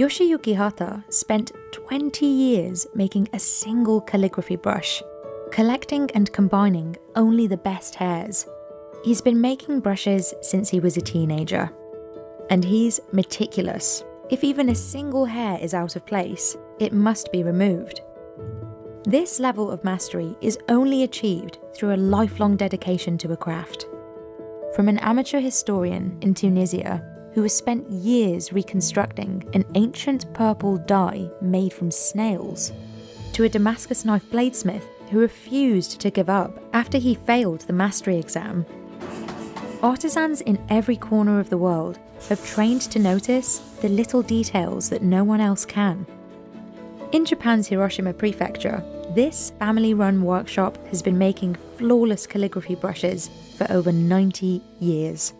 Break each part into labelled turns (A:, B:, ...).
A: Yoshiyuki Hata spent 20 years making a single calligraphy brush, collecting and combining only the best hairs. He's been making brushes since he was a teenager. And he's meticulous. If even a single hair is out of place, it must be removed. This level of mastery is only achieved through a lifelong dedication to a craft. From an amateur historian in Tunisia who has spent years reconstructing an ancient purple dye made from snails, to a Damascus knife bladesmith who refused to give up after he failed the mastery exam, artisans in every corner of the world have trained to notice the little details that no one else can. In Japan's Hiroshima Prefecture, this family-run workshop has been making flawless calligraphy brushes for over 90 years.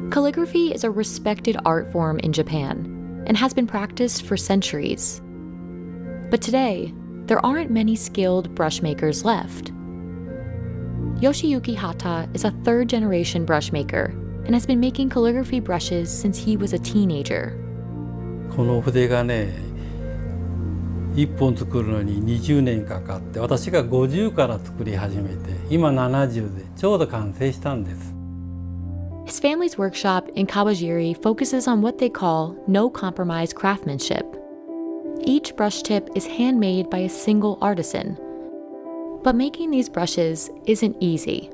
B: Calligraphy is a respected art form in Japan and has been practiced for centuries. But today, there aren't many skilled brush makers left. Yoshiyuki Hata is a third-generation brush maker and has been making calligraphy brushes since he was a teenager.
C: この筆がね、1本作るのに20年かかって、私が50から作り始めて、今70でちょうど完成したんです。
B: His family's workshop in Kawajiri focuses on what they call no-compromise craftsmanship. Each brush tip is handmade by a single artisan. But making these brushes isn't easy.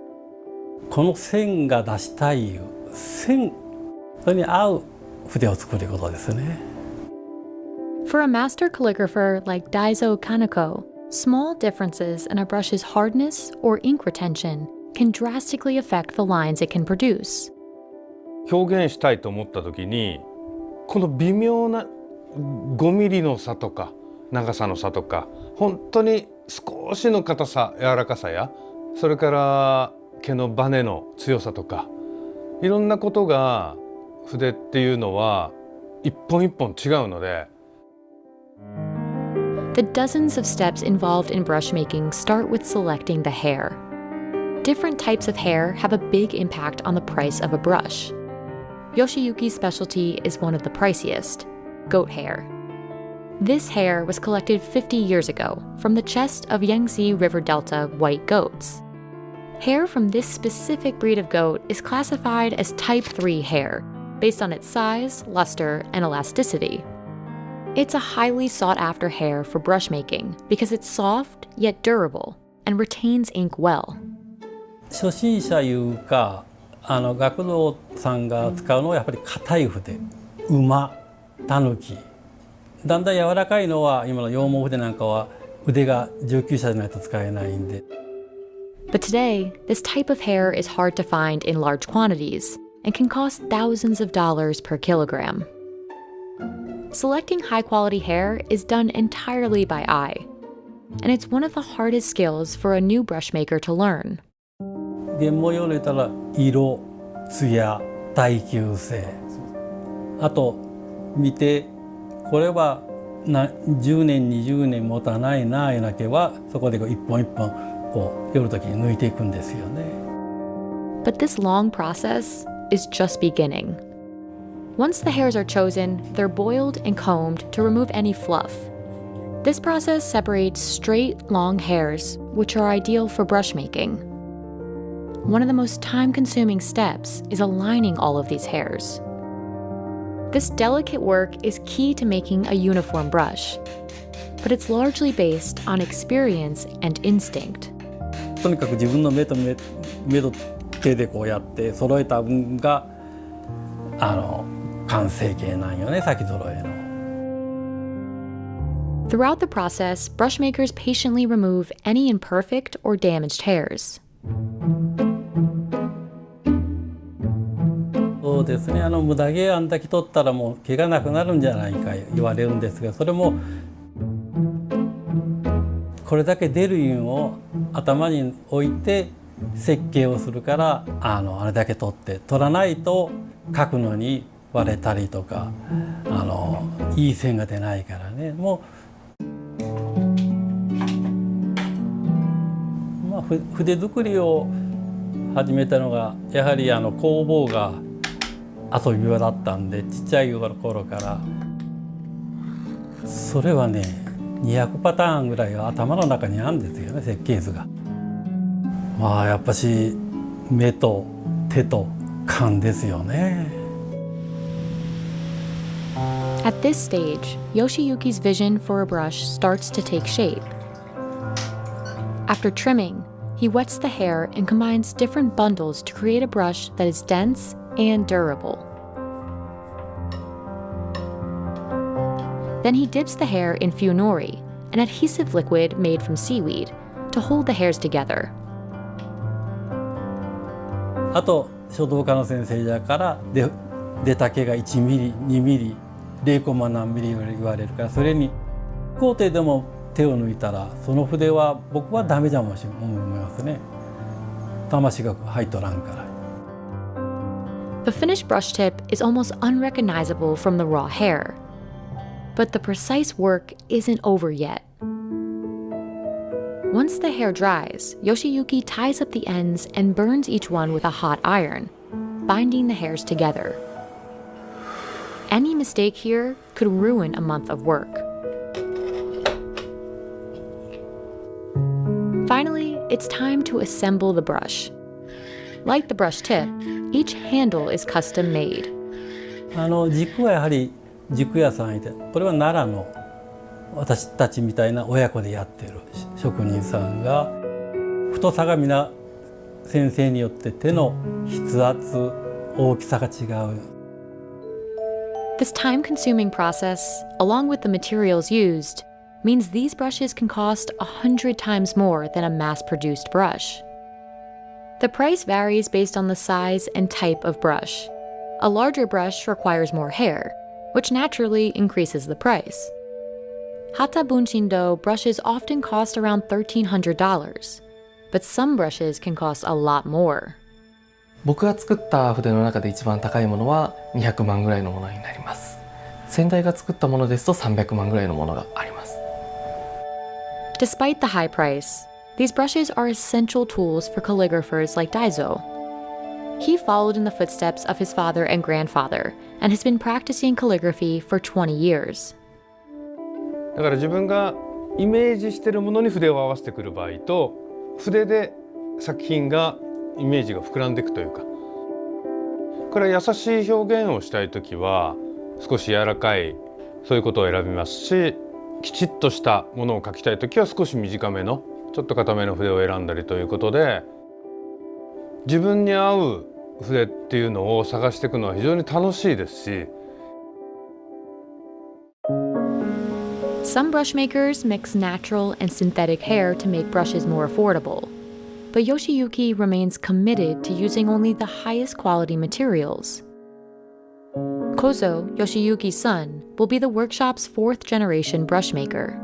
C: この線が出したい線、それに合う筆を作ることですね。
B: For a master calligrapher like Daizo Kaneko, small differences in a brush's hardness or ink retention can drastically affect the lines it can produce.
D: 表現したいと思った時に、この微妙な5ミリの差とか長さの差とか、本当に少しの硬さ、柔らかさや、それから毛のバネの強さとか、いろんなことが筆っていうのは一本一本違うので。
B: The dozens of steps involved in brush making start with selecting the hair. Different types of hair have a big impact on the price of a brush. Yoshiyuki's specialty is one of the priciest, goat hair. This hair was collected 50 years ago from the chest of Yangtze River Delta white goats. Hair from this specific breed of goat is classified as type 3 hair, based on its size, luster, and elasticity. It's a highly sought-after hair for brush making because it's soft yet durable and retains ink well.
C: 初心者いうか、学童さんが使うのはやっぱり硬い筆、馬、タヌキ。だんだん柔らかいのは今の羊毛筆なんかは腕が19社じゃないと使えないんで。
B: But today, this type of hair is hard to find in large quantities and can cost thousands of dollars per kilogram. Selecting high-quality hair is done entirely by eye, and it's one of the hardest skills for a new brush maker to learn.
C: 原毛用で言ったら色、艶、耐久性、あと見てこれは10年20年持たないないうな毛はそこで一本一本こう寄る時に抜いていくんですよね。
B: But this long process is just beginning. Once the hairs are chosen, they're boiled and combed to remove any fluff. This process separates straight, long hairs, which are ideal for brush making. One of the most time-consuming steps is aligning all of these hairs. This delicate work is key to making a uniform brush, but it's largely based on experience and instinct.
C: とにかく自分の目と手でこうやって揃えた分が完成形なんよね、先揃えの。
B: Throughout the process, brush makers patiently remove any imperfect or damaged hairs.
C: そうですね、無駄毛あんだけ取ったらもう毛がなくなるんじゃないか言われるんですが、それもこれだけ出る印を頭に置いて設計をするからあれだけ取って取らないと描くのに割れたりとかいい線が出ないからね。もう、筆作りを始めたのがやはり工房が遊び場だったんで、ちっちゃい頃から。それはね、200パターンぐらいが頭の中にあるんですよね、設計図が。まあやっぱし目と手と勘ですよね。
B: At this stage, Yoshiyuki's vision for a brush starts to take shape. After trimming, he wets the hair and combines different bundles to create a brush that is dense and durable. Then he dips the hair in Fuyonori, an adhesive liquid made from seaweed, to hold the hairs together.
C: あと書道家の先生だから出丈が1ミリ2ミリ0何ミリ言われるから、それに工程でも手を抜いたらその筆は僕はダメじゃもし思いますね。魂が入っとらんから。
B: The finished brush tip is almost unrecognizable from the raw hair. But the precise work isn't over yet. Once the hair dries, Yoshiyuki ties up the ends and burns each one with a hot iron, binding the hairs together. Any mistake here could ruin a month of work. Finally, it's time to assemble the brush. Like the brush tip, each handle is custom made.
C: 軸はやはり軸屋さんいて、これは奈良の私たちみたいな親子でやってる職人さんが、太さが皆先生によって手の筆圧大きさが違う。
B: This time-consuming process, along with the materials used, means these brushes can cost 100 times more than a mass-produced brush. The price varies based on the size and type of brush. A larger brush requires more hair, which naturally increases the price. Hata Bunshindo brushes often cost around $1,300, but some brushes can cost a lot more.
E: 僕が作った筆の中で一番高いものは200万ぐらいのものになります。先代が作ったものですと300万ぐらいのものがあります。
B: Despite the high price, these brushes are essential tools for calligraphers like Daizo. He followed in the footsteps of his father and grandfather and has been practicing calligraphy for 20 years.
D: だから自分がイメージしているものに筆を合わせてくる場合と、筆で作品がイメージが膨らんでいくというか、これは優しい表現をしたいときは少し柔らかいそういうことを選びますし、きちっとしたものを描きたいときは少し短めのちょっと硬めの筆を選んだりということで、自分に合う筆っていうのを探していくのは非常に楽しいですし。
B: Some brush makers mix natural and synthetic hair to make brushes more affordable. But Yoshiyuki remains committed to using only the highest quality materials. Kozo, Yoshiyuki's son, will be the workshop's fourth generation brush maker.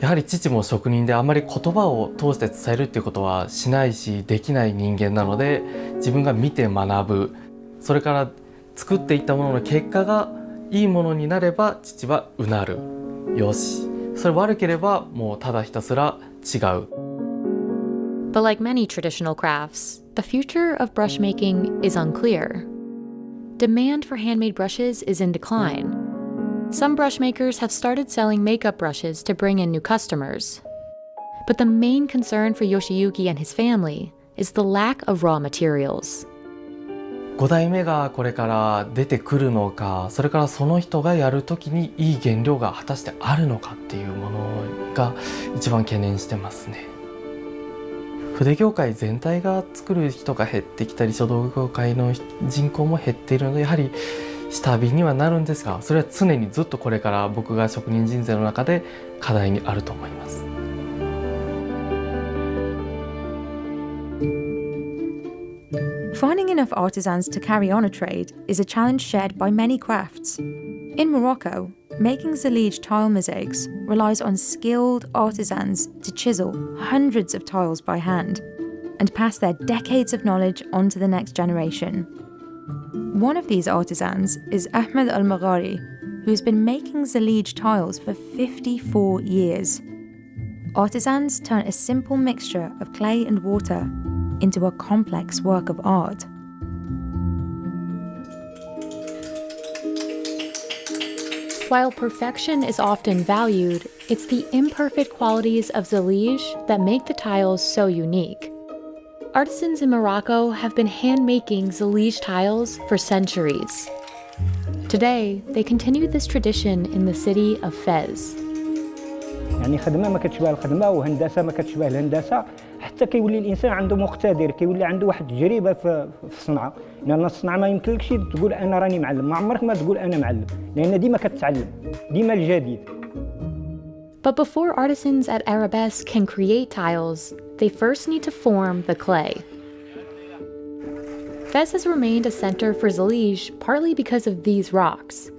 E: やはり父も職人であまり言葉を通して伝えるっていうことはしないしできない人間なので、自分が見て学ぶ、それから作っていったものの結果がいいものになれば父はうなる、よし、それ悪ければもうただひたすら違う。
B: But like many traditional crafts, the future of brush making is unclear. Demand for handmade brushes is in decline. Some brush makers have started selling makeup brushes to bring in new customers. But the main concern for Yoshiyuki and his family is the lack of raw materials.
E: 5代目がこれから出てくるのか、それからその人がやるときにいい原料が果たしてあるのかっていうものが一番懸念してますね。筆業界全体が作る人が減ってきたり、書道業界の人口も減っているので、やはり下火にはなるんですが、それは常にずっとこれから僕が職人人生の中で課題にあると思います。
A: Finding enough artisans to carry on a trade is a challenge shared by many crafts. In Morocco, making Zalij tile mosaics relies on skilled artisans to chisel hundreds of tiles by hand and pass their decades of knowledge on to the next generation. One of these artisans is Ahmed Al-Maghari, who's been making Zalij tiles for 54 years. Artisans turn a simple mixture of clay and water into a complex work of art.
B: While perfection is often valued, it's the imperfect qualities of Zellige that make the tiles so unique. Artisans in Morocco have been hand-making Zellige tiles for centuries. Today, they continue this tradition in the city of Fez.
F: يعني خدمه ما كتشبه الخدمه وهندسه ما كتشبه الهندسه حتى كيولي الانسان عنده مقتدر كيولي عنده واحد التجربه في الصنعه لان الصنعه ما يمكنلكش تقول انا راني معلم ما عمرك ما تقول انا معلم لان ديما كتتعلم ديما الجديد.
B: But before artisans at Arabesque can create tiles, they first need to form the clay. Fez has remained a center for Zellige partly because of these rocks.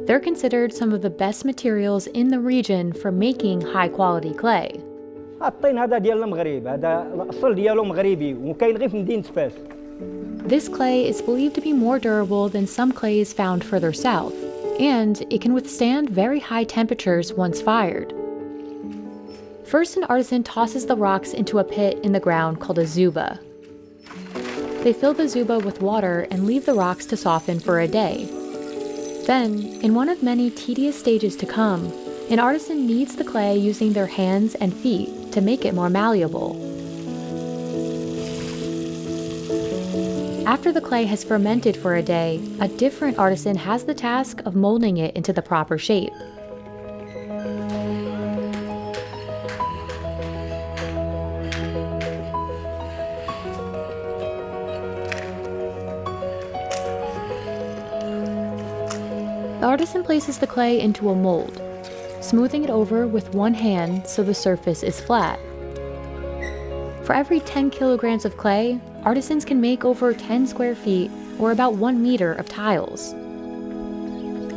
B: They're considered some of the best materials in the region for making high-quality clay.
F: الطين هذا ديال المغرب هذا الاصل ديالو مغربي وكاين غير في مدينه فاس.
B: This clay is believed to be more durable than some clays found further south, and it can withstand very high temperatures once fired. First, an artisan tosses the rocks into a pit in the ground called a zuba. They fill the zuba with water and leave the rocks to soften for a day. Then, in one of many tedious stages to come, an artisan kneads the clay using their hands and feet to make it more malleable. After the clay has fermented for a day, a different artisan has the task of molding it into the proper shape. The artisan places the clay into a mold, smoothing it over with one hand so the surface is flat. For every 10 kilograms of clay, artisans can make over 10 square feet or about 1 meter of tiles.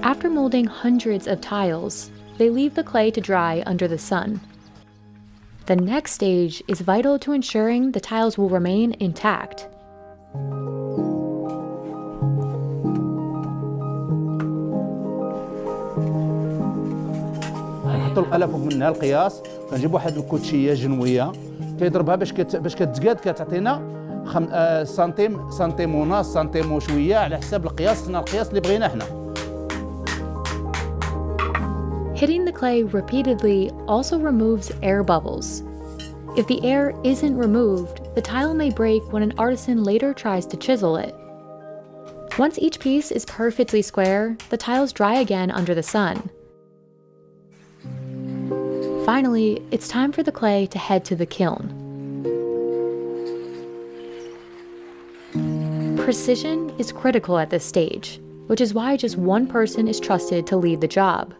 B: After molding hundreds of tiles, they leave the clay to dry under the sun. The next stage is vital to ensuring the tiles will remain intact.
G: نحطوا القلم فوق منها القياس كنجيب واحد الكوتشيه جنويه كيضربها باش كتزقاد كتعطينا سنتيم ونص سنتيم وشويه على حساب القياس اللي بغينا حنا.
B: Hitting the clay repeatedly also removes air bubbles. If the air isn't removed, the tile may break when an artisan later tries to chisel it. Once each piece is perfectly square, the tiles dry again under the sun. Finally, it's time for the clay to head to the kiln. Precision is critical at this stage, which is why just one person is trusted to lead the job.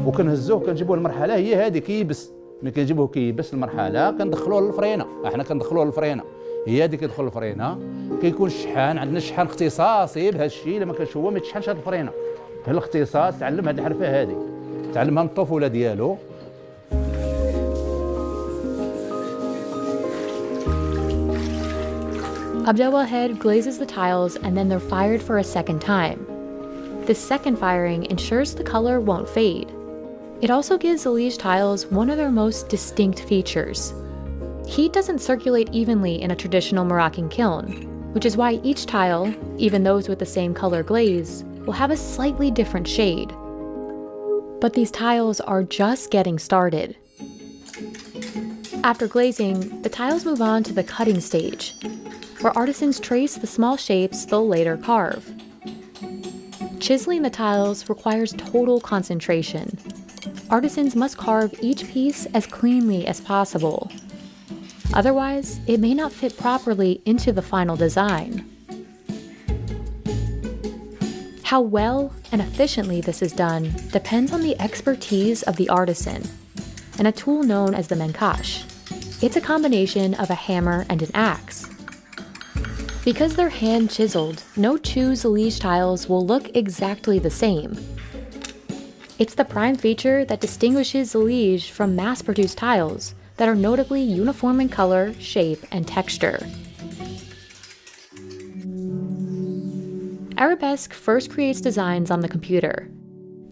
G: وكنهزوه كنجيبوه المرحله هي هذه كيبس ملي كنجيبوه كيبس المرحله كندخلوه للفرينه احنا كندخلوه للفرينه هي هذه كيدخل الفرينه كيكون الشحان عندنا شحان اختصاصي بهذا الشيء الا ما كانش هو ما يتشحنش هذه الفرينه الاختصاص تعلم هذه الحرفه هذه تعلمها من الطفوله ديالو.
B: Abdelwahed glazes the tiles and then they're fired for a second time. This second firing ensures the color won't fade. It also gives Zellige tiles one of their most distinct features. Heat doesn't circulate evenly in a traditional Moroccan kiln, which is why each tile, even those with the same color glaze, will have a slightly different shade. But these tiles are just getting started. After glazing, the tiles move on to the cutting stage, where artisans trace the small shapes they'll later carve. Chiseling the tiles requires total concentration. Artisans must carve each piece as cleanly as possible. Otherwise, it may not fit properly into the final design. How well and efficiently this is done depends on the expertise of the artisan and a tool known as the menkash. It's a combination of a hammer and an axe. Because they're hand-chiseled, no two Zellige tiles will look exactly the same. It's the prime feature that distinguishes Zellige from mass-produced tiles that are notably uniform in color, shape, and texture. Arabesque first creates designs on the computer.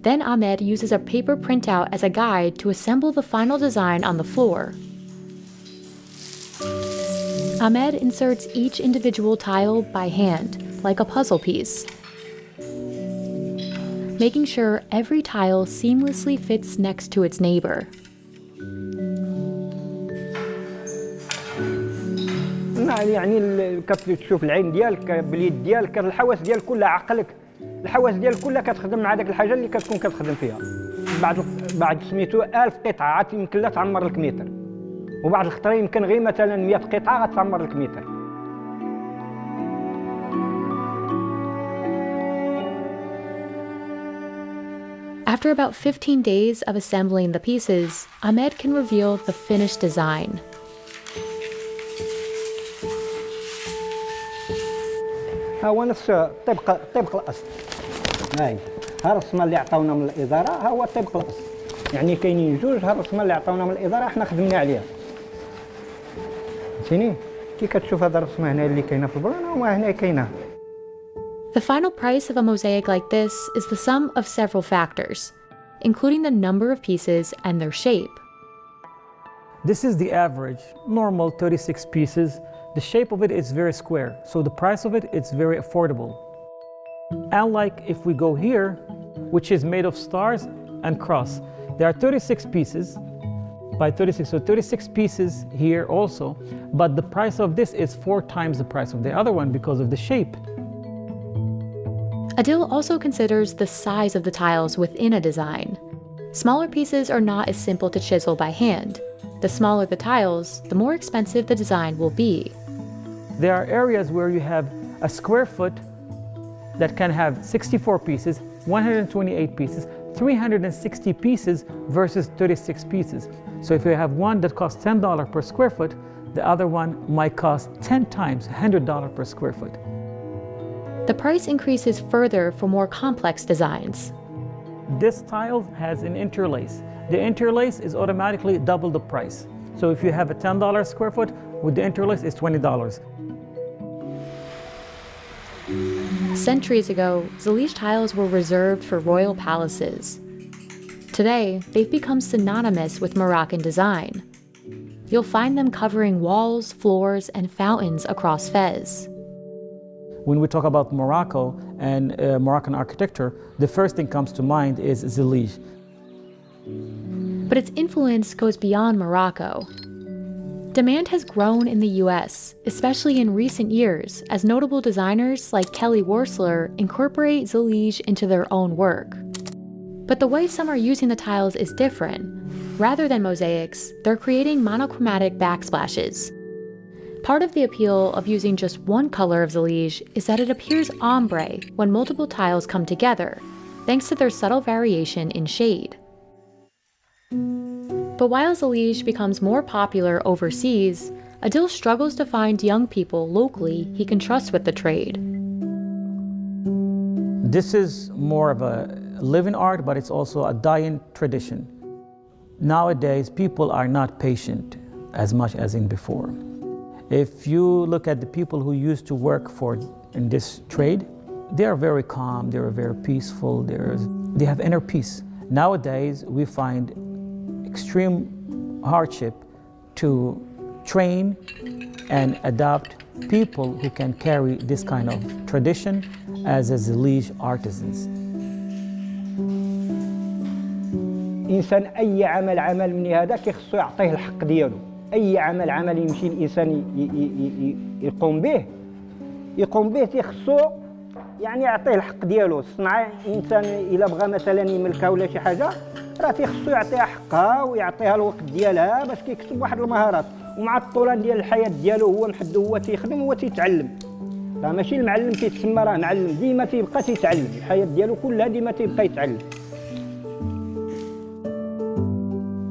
B: Then Ahmed uses a paper printout as a guide to assemble the final design on the floor. Ahmed inserts each individual tile by hand, like a puzzle piece, making sure every tile seamlessly fits next to its neighbor.
F: يعني كتشوف العين ديالك باليد ديالك الحواس ديالك كلها عقلك الحواس ديالك كلها كتخدم مع داك الحاجه اللي كتكون كتخدم فيها بعد سميتو 1000 قطعه عاد يمكن لا تعمر لك متر وبعد الخطره يمكن غير مثلا 100 قطعه غتعمر لك متر.
B: After about 15 days of assembling the pieces, Ahmed can reveal the finished design.
F: ها هو نفس طبق الاصل. هاي ها الرسمه اللي عطاونا من الاداره ها هو طبق الاصل. يعني كاينين جوج ها الرسمه اللي عطاونا من الاداره احنا خدمنا عليها. فهمتيني؟ كي كتشوف هذا الرسمه هنا اللي كاينه في البلانه وما هنا كاينه.
B: The final price of a mosaic like this is the sum of several factors, including the number of pieces and their shape.
H: This is the average, normal 36 pieces. The shape of it is very square, so the price of it is very affordable. Unlike if we go here, which is made of stars and cross. There are 36 pieces by 36, so 36 pieces here also, but the price of this is 4 times the price of the other one because of the shape.
B: Adil also considers the size of the tiles within a design. Smaller pieces are not as simple to chisel by hand. The smaller the tiles, the more expensive the design will be.
H: There are areas where you have a square foot that can have 64 pieces, 128 pieces, 360 pieces versus 36 pieces. So if you have one that costs $10 per square foot, the other one might cost 10 times $100 per square foot.
B: The price increases further for more complex designs.
H: This tile has an interlace. The interlace is automatically double the price. So if you have a $10 square foot, with the interlace it's $20.
B: Centuries ago, Zalij tiles were reserved for royal palaces. Today, they've become synonymous with Moroccan design. You'll find them covering walls, floors, and fountains across Fez.
H: When we talk about Morocco and Moroccan architecture, the first thing comes to mind is Zalij.
B: But its influence goes beyond Morocco. Demand has grown in the US, especially in recent years, as notable designers like Kelly Wearstler incorporate Zalij into their own work. But the way some are using the tiles is different. Rather than mosaics, they're creating monochromatic backsplashes. Part of the appeal of using just one color of Zalij is that it appears ombre when multiple tiles come together, thanks to their subtle variation in shade. But while Zalij becomes more popular overseas, Adil struggles to find young people locally he can trust with the trade.
H: This is more of a living art, but it's also a dying tradition. Nowadays, people are not patient as much as in before. If you look at the people who used to work in this trade, they are very calm, they are very peaceful, they have inner peace. Nowadays, we find extreme hardship to train and adopt people who can carry this kind of tradition as a Zalij artisans.
F: إنسان أي عمل من هذا كيخصو يعطيه الحق ديالو. أي عمل يمشي الإنسان يقوم به تيخصو يعني يعطيه الحق ديالو. الصنعة إنسان إلا بغى مثلا يملكها ولا شي حاجة راه تيخصو يعطيها حقها ويعطيها الوقت ديالها باش كيكسب واحد المهارات. ومع الطولان ديال الحياة ديالو هو محدو هو تيخدم هو تيتعلم. راه ماشي المعلم كيتسمى راه معلم ديما تيبقى تيتعلم. الحياة ديالو كلها ديما تيبقى يتعلم.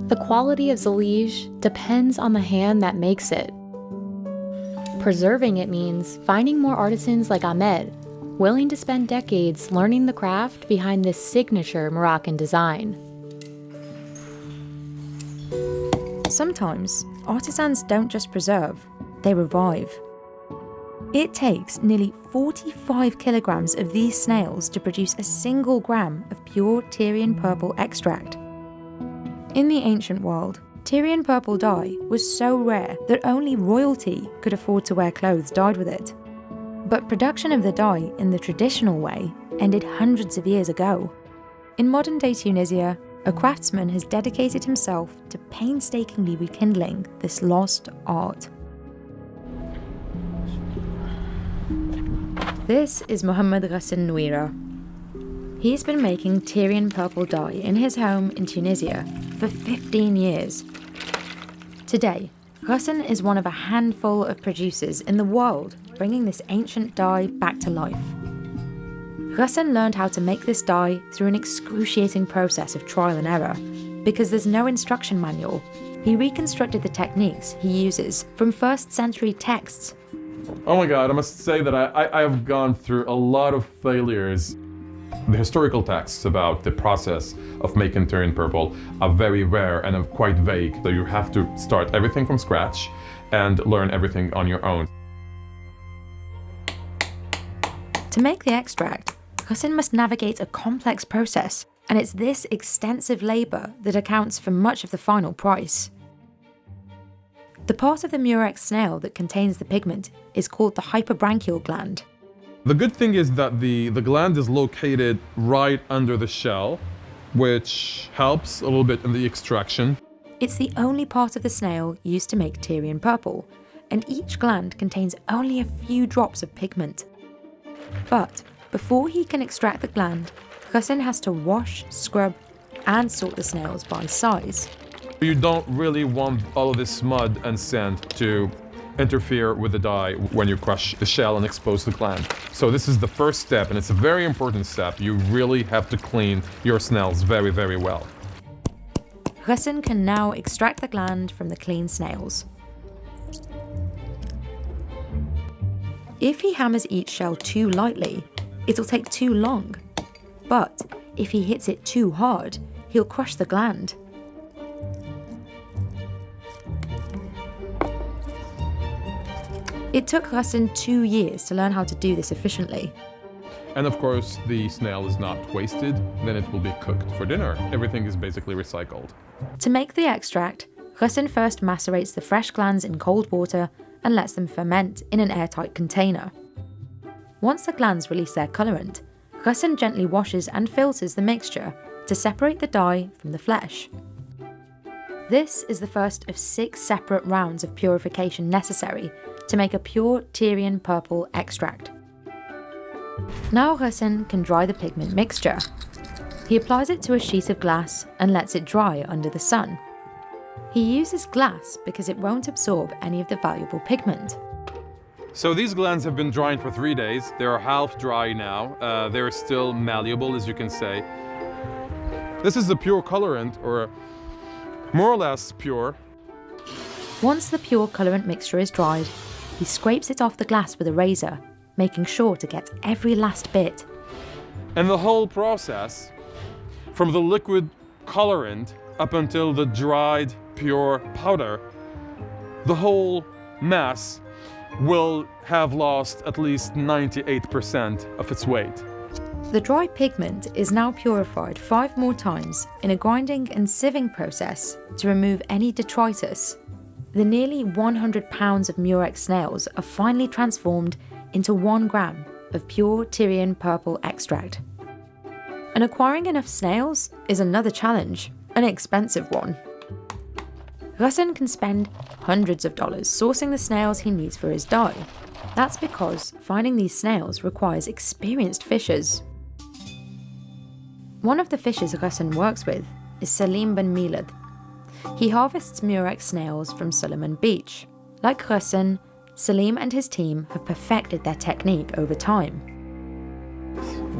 B: The quality of Zalij depends on the hand that makes it. Preserving it means finding more artisans like Ahmed, willing to spend decades learning the craft behind this signature Moroccan design.
A: Sometimes, artisans don't just preserve, they revive. It takes nearly 45 kilograms of these snails to produce a single gram of pure Tyrian purple extract. In the ancient world, Tyrian purple dye was so rare that only royalty could afford to wear clothes dyed with it. But production of the dye in the traditional way ended hundreds of years ago. In modern-day Tunisia, a craftsman has dedicated himself to painstakingly rekindling this lost art. This is Mohamed Ghassan Nouira. He's been making Tyrian purple dye in his home in Tunisia for 15 years. Today, Ghassan is one of a handful of producers in the world bringing this ancient dye back to life. Ghassan learned how to make this dye through an excruciating process of trial and error. Because there's no instruction manual, he reconstructed the techniques he uses from 1st century texts.
I: Oh my God, I must say that I have gone through a lot of failures. The historical texts about the process of making Tyrian purple are very rare and are quite vague, so you have to start everything from scratch and learn everything on your own.
A: To make the extract, Ghassan must navigate a complex process, and it's this extensive labour that accounts for much of the final price. The part of the murex snail that contains the pigment is called the hyperbranchial gland.
I: The good thing is that the gland is located right under the shell, which helps a little bit in the extraction.
A: It's the only part of the snail used to make Tyrian purple, and each gland contains only a few drops of pigment. But before he can extract the gland, Ghassan has to wash, scrub, and sort the snails by size.
I: You don't really want all of this mud and sand to interfere with the dye when you crush the shell and expose the gland. So this is the first step, and it's a very important step. You really have to clean your snails very, very well.
A: Ghassan can now extract the gland from the clean snails. If he hammers each shell too lightly, it'll take too long. But if he hits it too hard, he'll crush the gland. It took Ghassan 2 years to learn how to do this efficiently.
I: And of course, the snail is not wasted, then it will be cooked for dinner. Everything is basically recycled.
A: To make the extract, Ghassan first macerates the fresh glands in cold water and lets them ferment in an airtight container. Once the glands release their colourant, Ghassan gently washes and filters the mixture to separate the dye from the flesh. This is the first of 6 separate rounds of purification necessary to make a pure Tyrian purple extract. Now Ghassan can dry the pigment mixture. He applies it to a sheet of glass and lets it dry under the sun. He uses glass because it won't absorb any of the valuable pigment.
I: So these glands have been drying for 3 days. They are half dry now. They're still malleable, as you can say. This is the pure colorant, or more or less pure.
A: Once the pure colourant mixture is dried, he scrapes it off the glass with a razor, making sure to get every last bit.
I: And the whole process, from the liquid colorant up until the dried pure powder, the whole mass will have lost at least 98% of its weight.
A: The dry pigment is now purified 5 more times in a grinding and sieving process to remove any detritus. The nearly 100 pounds of murex snails are finally transformed into 1 gram of pure Tyrian purple extract. And acquiring enough snails is another challenge, an expensive one. Ghassan can spend hundreds of dollars sourcing the snails he needs for his dye. That's because finding these snails requires experienced fishers. One of the fishers Ghassan works with is Salim Ben Milad. He harvests murex snails from Solomon Beach. Like Ghassan, Salim and his team have perfected their technique over time.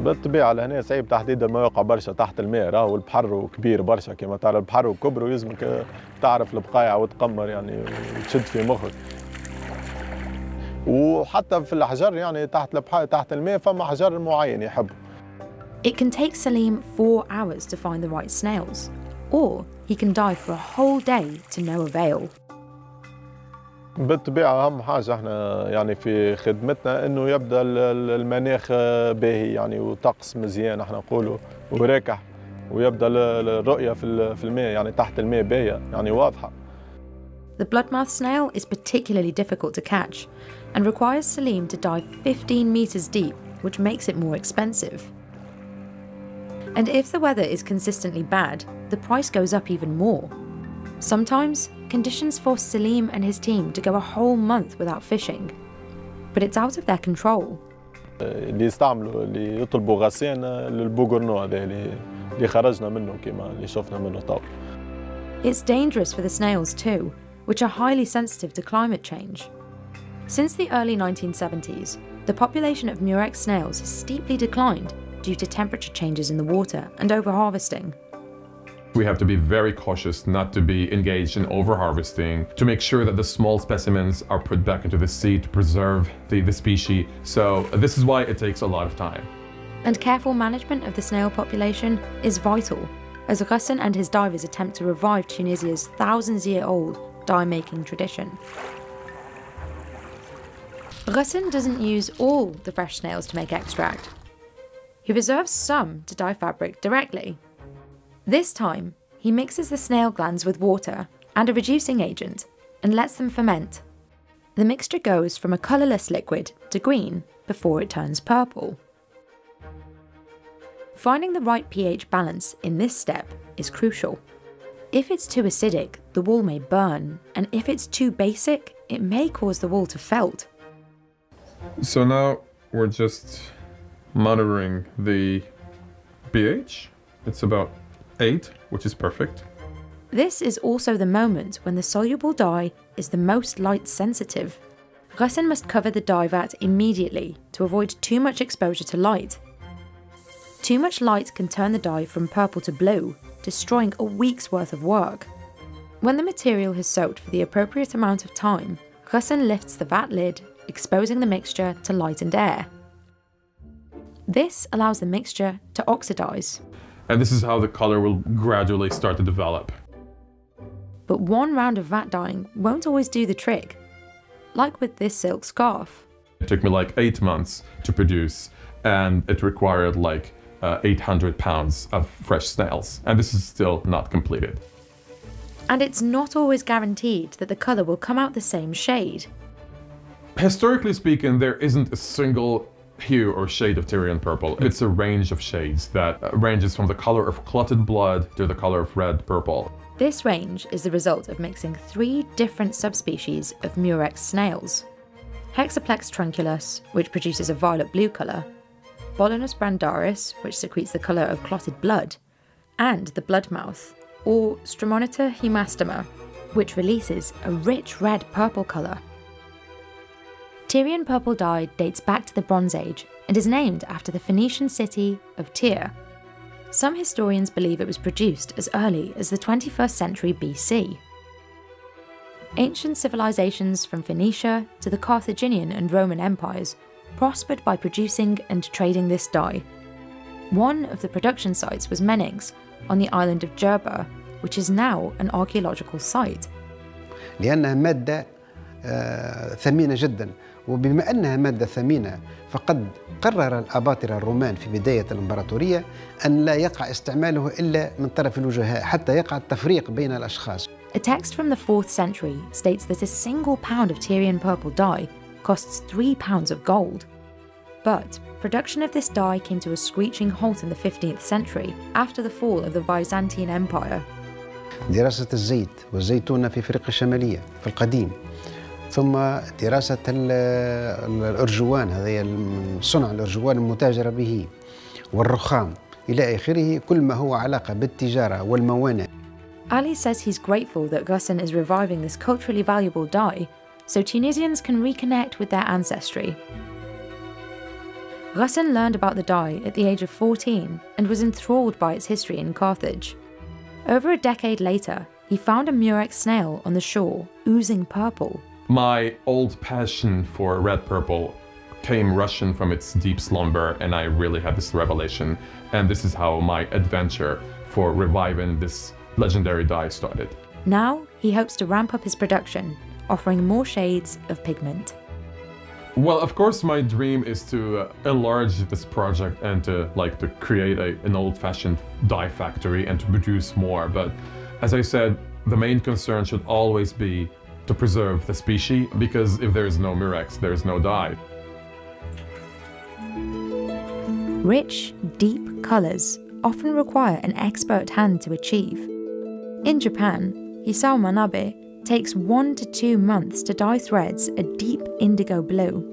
J: بالطبيعة لهنا صعيب تحديد المواقع برشا تحت الماء، راهو البحر كبير برشا كما تعرف البحر وكبر ويلزمك تعرف البقايع وتقمر يعني وتشد في مخك. وحتى في الأحجار يعني تحت الماء فما أحجار معين يحبوا.
A: It can take Salim 4 hours to find the right snails, or he can dive for a whole day to no avail.
J: بالطبيعة أهم حاجة احنا يعني في خدمتنا إنه يبدأ المناخ باهي يعني وطقس مزيان احنا نقولوا وراكح ويبدأ الرؤية في الماء يعني تحت الماء باهية يعني واضحة.
A: The bloodmouth snail is particularly difficult to catch and requires Salim to dive 15 meters deep, which makes it more expensive. And if the weather is consistently bad, the price goes up even more. Sometimes, conditions force Salim and his team to go a whole month without fishing. But it's out of their control.
J: اللي يستعملوا اللي يطلبوا غسان للبوغرنو هذا اللي خرجنا منه كما اللي شفنا منه طاول.
A: It's dangerous for the snails too, which are highly sensitive to climate change. Since the early 1970s, the population of murex snails has steeply declined due to temperature changes in the water and overharvesting.
I: We have to be very cautious not to be engaged in overharvesting, to make sure that the small specimens are put back into the sea to preserve the species. So this is why it takes a lot of time.
A: And careful management of the snail population is vital, as Ghassan and his divers attempt to revive Tunisia's thousands-year-old dye-making tradition. Ghassan doesn't use all the fresh snails to make extract. He reserves some to dye fabric directly. This time, he mixes the snail glands with water and a reducing agent and lets them ferment. The mixture goes from a colourless liquid to green before it turns purple. Finding the right pH balance in this step is crucial. If it's too acidic, the wool may burn, and if it's too basic, it may cause the wool to felt.
I: So now we're just monitoring the pH. It's about 8, which is perfect.
A: This is also the moment when the soluble dye is the most light sensitive. Ghassan must cover the dye vat immediately to avoid too much exposure to light. Too much light can turn the dye from purple to blue, destroying a week's worth of work. When the material has soaked for the appropriate amount of time, Ghassan lifts the vat lid, exposing the mixture to light and air. This allows the mixture to oxidize.
I: And this is how the color will gradually start to develop.
A: But one round of vat dyeing won't always do the trick. Like with this silk scarf.
I: It took me like 8 months to produce, and it required like 800 pounds of fresh snails. And this is still not completed.
A: And it's not always guaranteed that the color will come out the same shade.
I: Historically speaking, there isn't a single hue or shade of Tyrian purple. It's a range of shades that ranges from the color of clotted blood to the color of red purple.
A: This range is the result of mixing 3 different subspecies of murex snails. Hexaplex trunculus, which produces a violet blue colour, Bolinus brandaris, which secretes the colour of clotted blood, and the bloodmouth, or Stramonitor hemastoma, which releases a rich red purple colour. Tyrian purple dye dates back to the Bronze Age and is named after the Phoenician city of Tyre. Some historians believe it was produced as early as the 21st century BC. Ancient civilizations from Phoenicia to the Carthaginian and Roman empires prospered by producing and trading this dye. One of the production sites was Menings on the island of Jerba, which is now an archaeological site.
K: لأنها مادة ثمينة جدا، وبما أنها مادة ثمينة فقد قرر الأباطرة الرومان في بداية الإمبراطورية أن لا يقع استعماله إلا من طرف الوجهاء حتى يقع التفريق بين الأشخاص.
A: A text from the 4th century states that a single pound of Tyrian purple dye costs 3 pounds of gold. But production of this dye came to a screeching halt in the 15th century after the fall of the Byzantine Empire.
K: دراسة الزيت والزيتونة في أفريقيا الشمالية في القديم، ثم دراسة الأرجوان، هذا صنع الأرجوان المتاجرة به، والرخام إلى آخره، كل ما هو علاقة بالتجارة والموانئ.
A: Ali says he's grateful that Ghassan is reviving this culturally valuable dye so Tunisians can reconnect with their ancestry. Ghassan learned about the dye at the age of 14 and was enthralled by its history in Carthage. Over a decade later, he found a murex snail on the shore, oozing purple.
I: My old passion for red purple came rushing from its deep slumber, and I really had this revelation. And this is how my adventure for reviving this legendary dye started.
A: Now, he hopes to ramp up his production, offering more shades of pigment.
I: Well, of course, my dream is to enlarge this project and to create an old-fashioned dye factory and to produce more. But as I said, the main concern should always be to preserve the species, because if there is no Murex, there is no dye.
A: Rich, deep colours often require an expert hand to achieve. In Japan, Hisao Manabe takes 1 to 2 months to dye threads a deep indigo blue.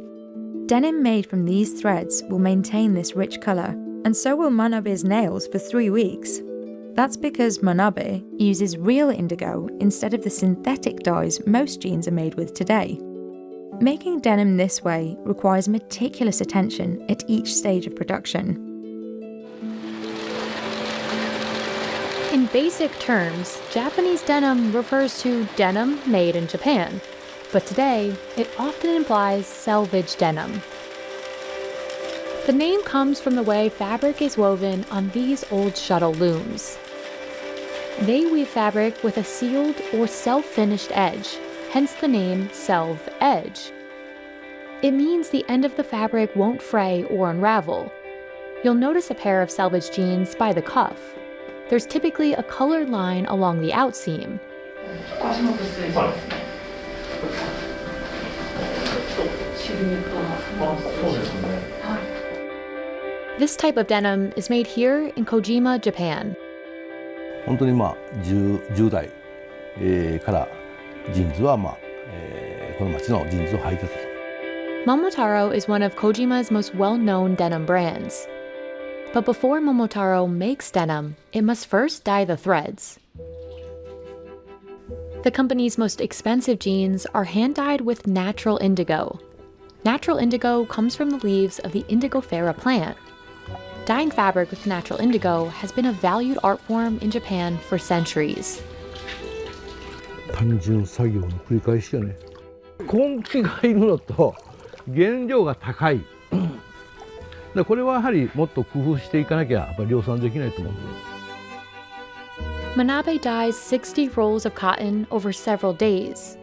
A: Denim made from these threads will maintain this rich colour, and so will Manabe's nails for 3 weeks. That's because Manabe uses real indigo instead of the synthetic dyes most jeans are made with today. Making denim this way requires meticulous attention at each stage of production.
B: In basic terms, Japanese denim refers to denim made in Japan, but today it often implies selvage denim. The name comes from the way fabric is woven on these old shuttle looms. They weave fabric with a sealed or self-finished edge, hence the name Selve Edge. It means the end of the fabric won't fray or unravel. You'll notice a pair of selvage jeans by the cuff. There's typically a colored line along the outseam. This type of denim is made here in Kojima, Japan.
L: 本当に10代からジーンズはこの町のジーンズを履いてたと。
B: Momotaro is one of Kojima's most well-known denim brands. But before Momotaro makes denim, it must first dye the threads. The company's most expensive jeans are hand-dyed with natural indigo. Natural indigo comes from the leaves of the Indigofera plant. Dyeing fabric with natural indigo has been a valued art form in Japan for centuries.
L: 単純作業の繰り返しよね。根気がいるのと原料が高い。これはやはりもっと工夫していかなきゃやっぱり量産できないと思う。
B: Manabe dyes 60 rolls of cotton over several days.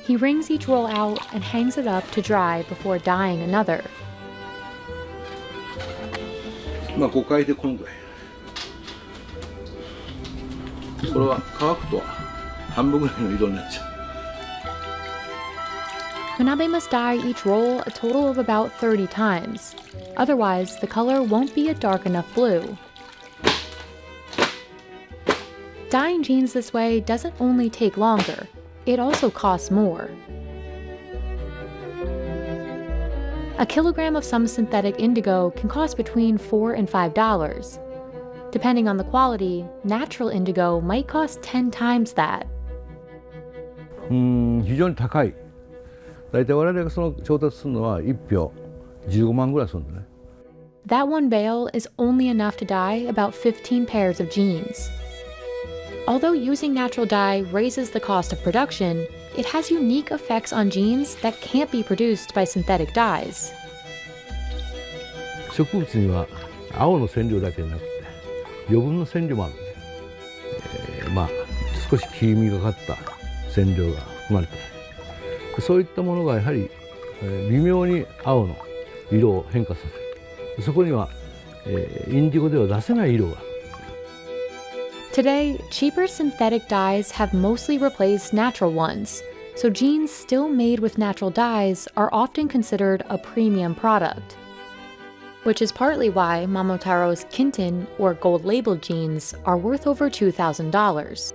B: He wrings each roll out and hangs it up to dry before dyeing another.
L: 5回でこのぐらい。これは乾くと半分ぐらいの色になっちゃう。
B: Manabe must dye each roll a total of about 30 times. Otherwise, the color won't be a dark enough blue. Dyeing jeans this way doesn't only take longer, it also costs more. A kilogram of some synthetic indigo can cost between $4 and $5. Depending on the quality, natural indigo might cost 10 times that.
L: 非常に高い。大体我々がその調達するのは1票15万ぐらいするんだね。
B: That one bale is only enough to dye about 15 pairs of jeans. Although using natural dye raises the cost of production, it has unique effects on jeans that can't be produced by synthetic dyes.
L: 植物には青の染料だけじゃなくて余分な染料もあるんで、少し黄みがかった染料が含まれている。そういったものがやはり微妙に青の色を変化させる。そこにはインディゴでは出せない色が。
B: Today, cheaper synthetic dyes have mostly replaced natural ones, so jeans still made with natural dyes are often considered a premium product. Which is partly why Momotaro's Kinton or gold-labeled jeans are worth over $2,000.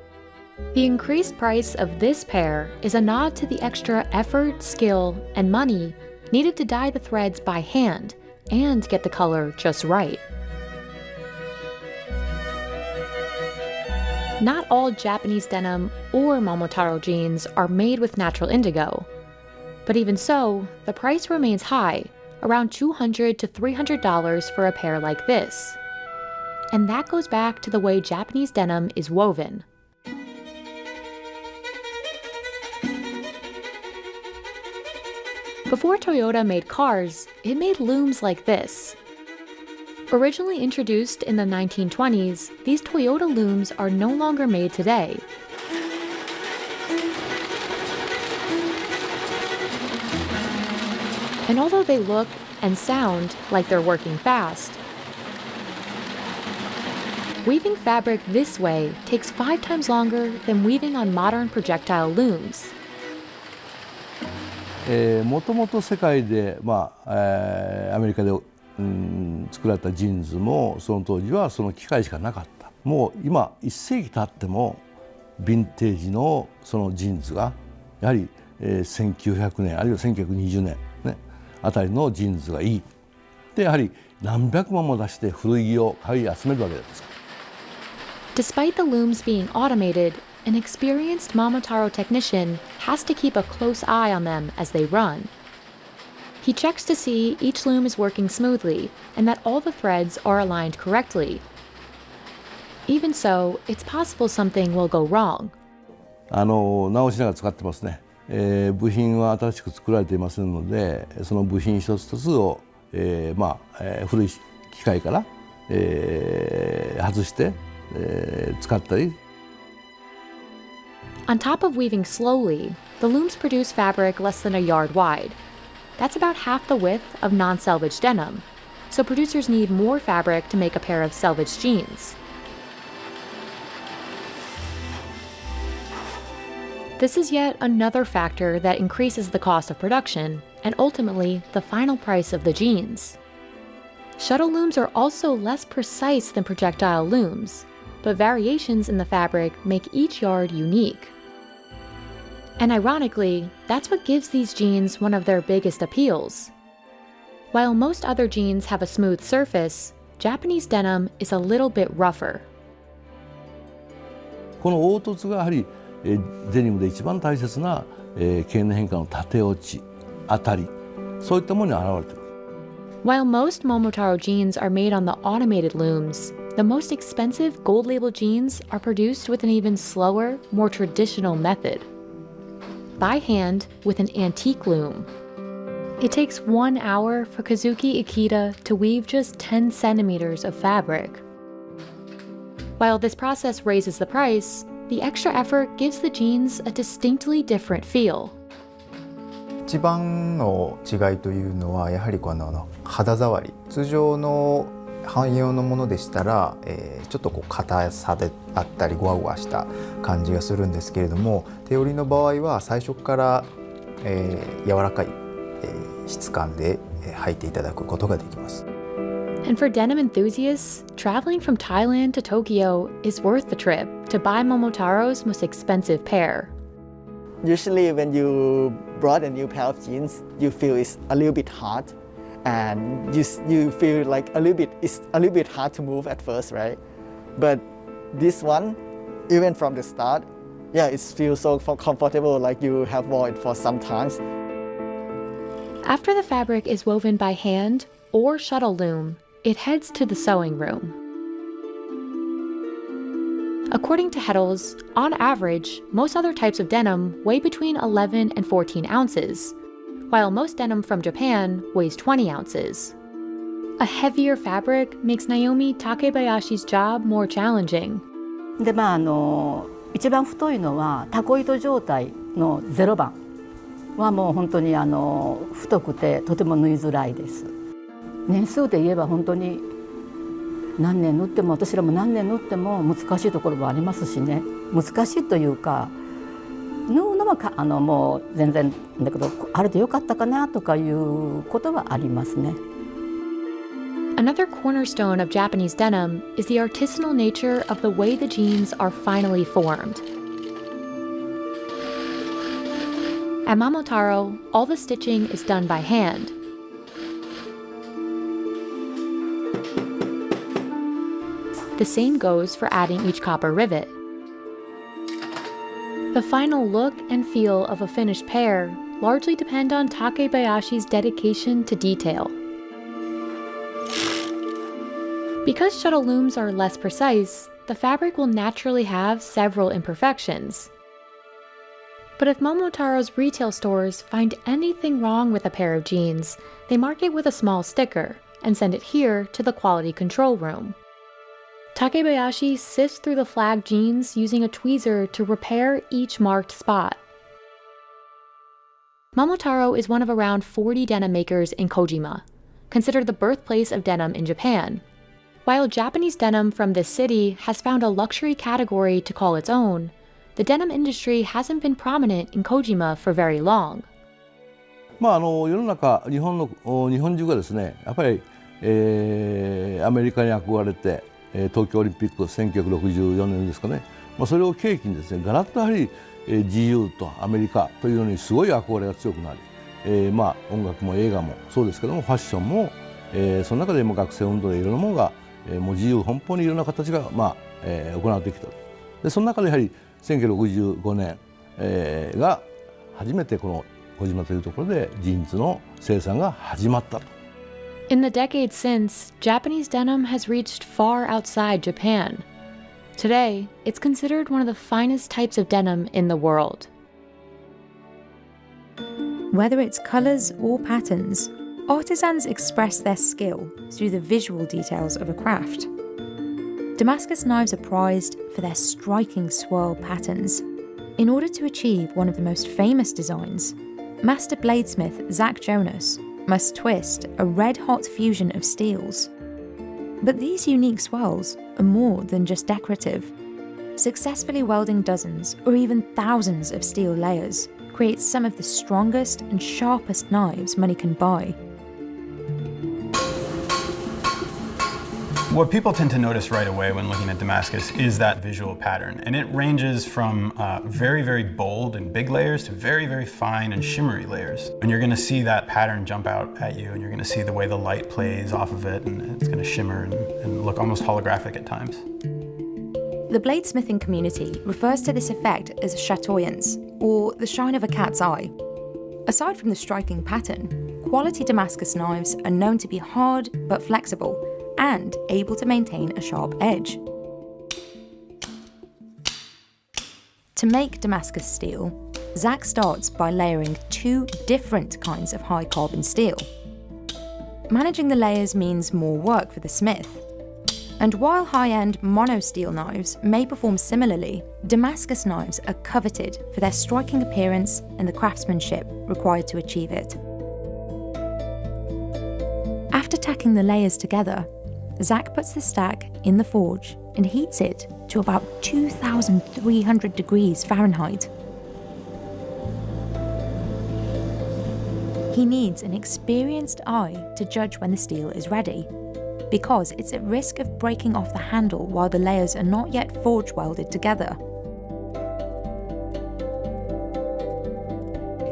B: The increased price of this pair is a nod to the extra effort, skill, and money needed to dye the threads by hand and get the color just right. Not all Japanese denim or Momotaro jeans are made with natural indigo. But even so, the price remains high, around $200 to $300 for a pair like this. And that goes back to the way Japanese denim is woven. Before Toyota made cars, it made looms like this. Originally introduced in the 1920s, these Toyota looms are no longer made today. And although they look and sound like they're working fast, weaving fabric this way takes 5 times longer than weaving on modern projectile looms.
L: もともと世界で、アメリカで、作られたジーンズもその当時はその機械しかなかった。もう今1世紀経ってもヴィンテージのそのジーンズがやはり、1900年あるいは1920年、ね、あたりのジーンズがいい。でやはり何百万も出して古着を買い集めるわけです。
B: Despite the looms being automated, an experienced Momotaro technician has to keep a close eye on them as they run. He checks to see each loom is working smoothly and that all the threads are aligned correctly. Even so, it's possible something will go wrong.
L: 直しながら使ってますね。部品は新しく作られていませんので、その部品一つ一つを、古い機械から、外して、使ったり。
B: On top of weaving slowly, the looms produce fabric less than a yard wide. That's about half the width of non-selvage denim, so producers need more fabric to make a pair of selvage jeans. This is yet another factor that increases the cost of production and ultimately the final price of the jeans. Shuttle looms are also less precise than projectile looms, but variations in the fabric make each yard unique. And ironically, that's what gives these jeans one of their biggest appeals. While most other jeans have a smooth surface, Japanese denim is a little bit rougher.
L: この凹凸がやはりデニムで一番大切な経年変化の縦落ち、当たり、そういったものに現れている。
B: While most Momotaro jeans are made on the automated looms, the most expensive gold label jeans are produced with an even slower, more traditional method. By hand with an antique loom. It takes 1 hour for Kazuki Ikeda to weave just 10 centimeters of fabric. While this process raises the price, the extra effort gives the jeans a distinctly different feel.
M: 一番の違いというのはやはりこの肌触り。通常の汎用のものでしたら、ちょっと硬さであったりゴワゴワした感じがするんですけれども、手織りの場合は最初から、柔らかい、質感で履いていただくことができます。
B: And for denim enthusiasts, traveling from Thailand to Tokyo is worth the trip to buy Momotaro's most expensive pair.
N: Usually when you brought a new pair of jeans, you feel it's a little bit hard. And you feel like it's a little bit hard to move at first, right? But this one, even from the start, it feels so comfortable, like you have worn it for some times.
B: After the fabric is woven by hand or shuttle loom, it heads to the sewing room. According to Heddles, on average, most other types of denim weigh between 11 and 14 ounces, while most denim from Japan weighs 20 ounces. A heavier fabric makes Naomi Takebayashi's job more challenging.
O: で一番太いのはタコ糸状態の0番はもう本当に太くてとても縫いづらいです。年数で言えば本当に何年縫っても私らも何年縫っても難しいところもありますしね。難しいというか縫うのはもう全然だけどあれでよかったかなとかいうことはありますね。
B: Another cornerstone of Japanese denim is the artisanal nature of the way the jeans are finally formed. At Momotaro, all the stitching is done by hand. The same goes for adding each copper rivet. The final look and feel of a finished pair largely depend on Takebayashi's dedication to detail. Because shuttle looms are less precise, the fabric will naturally have several imperfections. But if Momotaro's retail stores find anything wrong with a pair of jeans, they mark it with a small sticker and send it here to the quality control room. Takebayashi sifts through the flagged jeans using a tweezer to repair each marked spot. Momotaro is one of around 40 denim makers in Kojima, considered the birthplace of denim in Japan. While Japanese denim from this city has found a luxury category to call its own, the denim industry hasn't been prominent in Kojima for very long.
L: 世の中日本中がですねやっぱり、アメリカに憧れて、東京オリンピック1964年ですかね、それを契機にですねガラッとやはり、自由とアメリカというのにすごい憧れが強くなり、音楽も映画もそうですけどもファッションも、その中でも学生運動でいろんなものが、もう自由奔放にいろんな形が、行われてきた。でその中でやはり1965年、が初めてこの小島というところでジーンズの生産が始まったと。
B: In the decades since, Japanese denim has reached far outside Japan. Today, it's considered one of the finest types of denim in the world.
A: Whether it's colours or patterns, artisans express their skill through the visual details of a craft. Damascus knives are prized for their striking swirl patterns. In order to achieve one of the most famous designs, master bladesmith Zach Jonas must twist a red-hot fusion of steels. But these unique swirls are more than just decorative. Successfully welding dozens or even thousands of steel layers creates some of the strongest and sharpest knives money can buy.
P: What people tend to notice right away when looking at Damascus is that visual pattern, and it ranges from very, very bold and big layers to very, very fine and shimmery layers. And you're gonna see that pattern jump out at you, and you're gonna see the way the light plays off of it, and it's gonna shimmer and look almost holographic at times.
A: The bladesmithing community refers to this effect as chatoyance, or the shine of a cat's eye. Aside from the striking pattern, quality Damascus knives are known to be hard but flexible, and able to maintain a sharp edge. To make Damascus steel, Zach starts by layering 2 different kinds of high carbon steel. Managing the layers means more work for the smith. And while high-end mono steel knives may perform similarly, Damascus knives are coveted for their striking appearance and the craftsmanship required to achieve it. After tacking the layers together, Zach puts the stack in the forge and heats it to about 2,300 degrees Fahrenheit. He needs an experienced eye to judge when the steel is ready, because it's at risk of breaking off the handle while the layers are not yet forge welded together.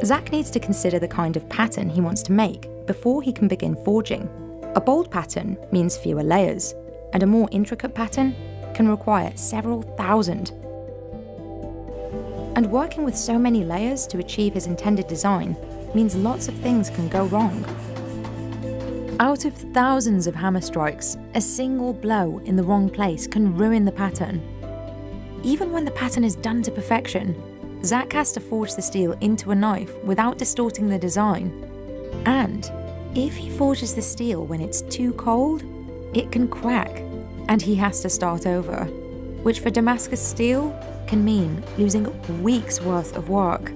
A: Zach needs to consider the kind of pattern he wants to make before he can begin forging. A bold pattern means fewer layers, and a more intricate pattern can require several thousand. And working with so many layers to achieve his intended design means lots of things can go wrong. Out of thousands of hammer strikes, a single blow in the wrong place can ruin the pattern. Even when the pattern is done to perfection, Zach has to forge the steel into a knife without distorting the design. And if he forges the steel when it's too cold, it can crack, and he has to start over, which for Damascus steel can mean losing weeks' worth of work.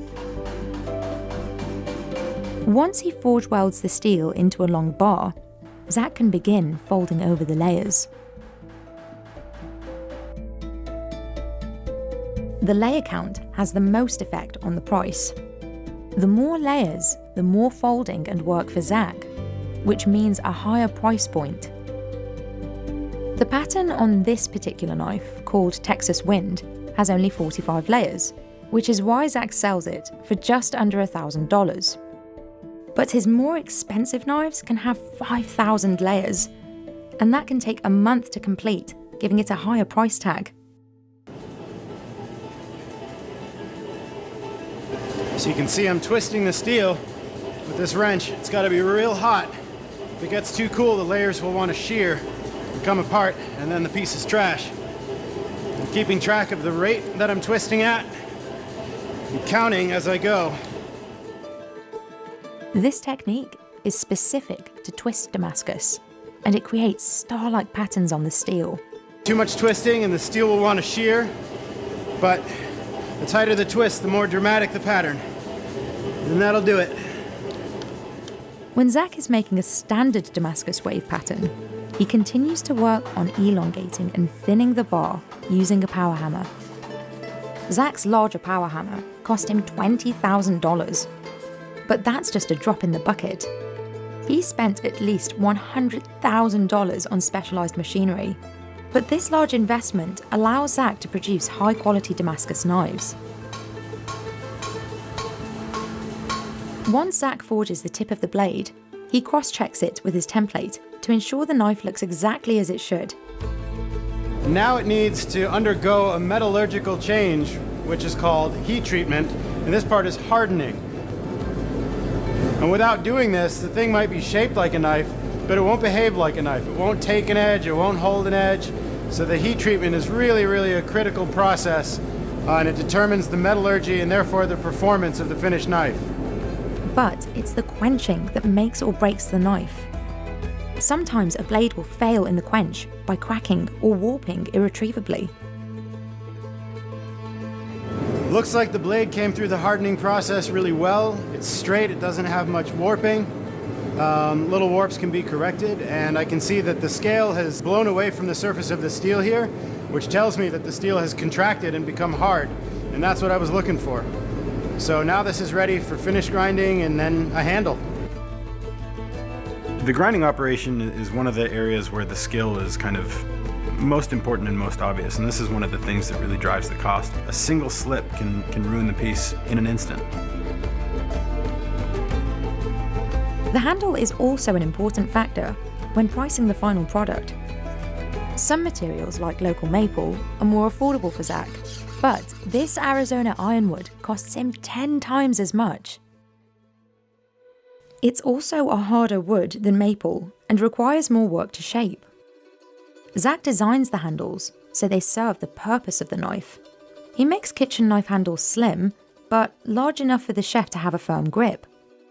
A: Once he forge welds the steel into a long bar, Zach can begin folding over the layers. The layer count has the most effect on the price. The more layers, the more folding and work for Zach, which means a higher price point. The pattern on this particular knife, called Texas Wind, has only 45 layers, which is why Zach sells it for just under $1,000. But his more expensive knives can have 5,000 layers, and that can take a month to complete, giving it a higher price tag.
Q: So you can see I'm twisting the steel with this wrench. It's got to be real hot. If it gets too cool, the layers will want to shear and come apart, and then the piece is trash. I'm keeping track of the rate that I'm twisting at and counting as I go.
A: This technique is specific to twist Damascus, and it creates star-like patterns on the steel.
Q: Too much twisting and the steel will want to shear, but the tighter the twist, the more dramatic the pattern. And that'll do it.
A: When Zach is making a standard Damascus wave pattern, he continues to work on elongating and thinning the bar using a power hammer. Zach's larger power hammer cost him $20,000. But that's just a drop in the bucket. He spent at least $100,000 on specialised machinery. But this large investment allows Zach to produce high-quality Damascus knives. Once Zach forges the tip of the blade, he cross-checks it with his template to ensure the knife looks exactly as it should.
Q: Now it needs to undergo a metallurgical change, which is called heat treatment, and this part is hardening. And without doing this, the thing might be shaped like a knife, but it won't behave like a knife. It won't take an edge, it won't hold an edge. So the heat treatment is really a critical process, and it determines the metallurgy and therefore the performance of the finished knife.
A: But it's the quenching that makes or breaks the knife. Sometimes a blade will fail in the quench by cracking or warping irretrievably.
Q: Looks like the blade came through the hardening process really well. It's straight, it doesn't have much warping. Little warps can be corrected, and I can see that the scale has blown away from the surface of the steel here, which tells me that the steel has contracted and become hard, and that's what I was looking for. So now this is ready for finish grinding and then a handle.
P: The grinding operation is one of the areas where the skill is kind of most important and most obvious, and this is one of the things that really drives the cost. A single slip can ruin the piece in an instant.
A: The handle is also an important factor when pricing the final product. Some materials, like local maple, are more affordable for Zach, but this Arizona ironwood costs him 10 times as much. It's also a harder wood than maple and requires more work to shape. Zach designs the handles so they serve the purpose of the knife. He makes kitchen knife handles slim, but large enough for the chef to have a firm grip.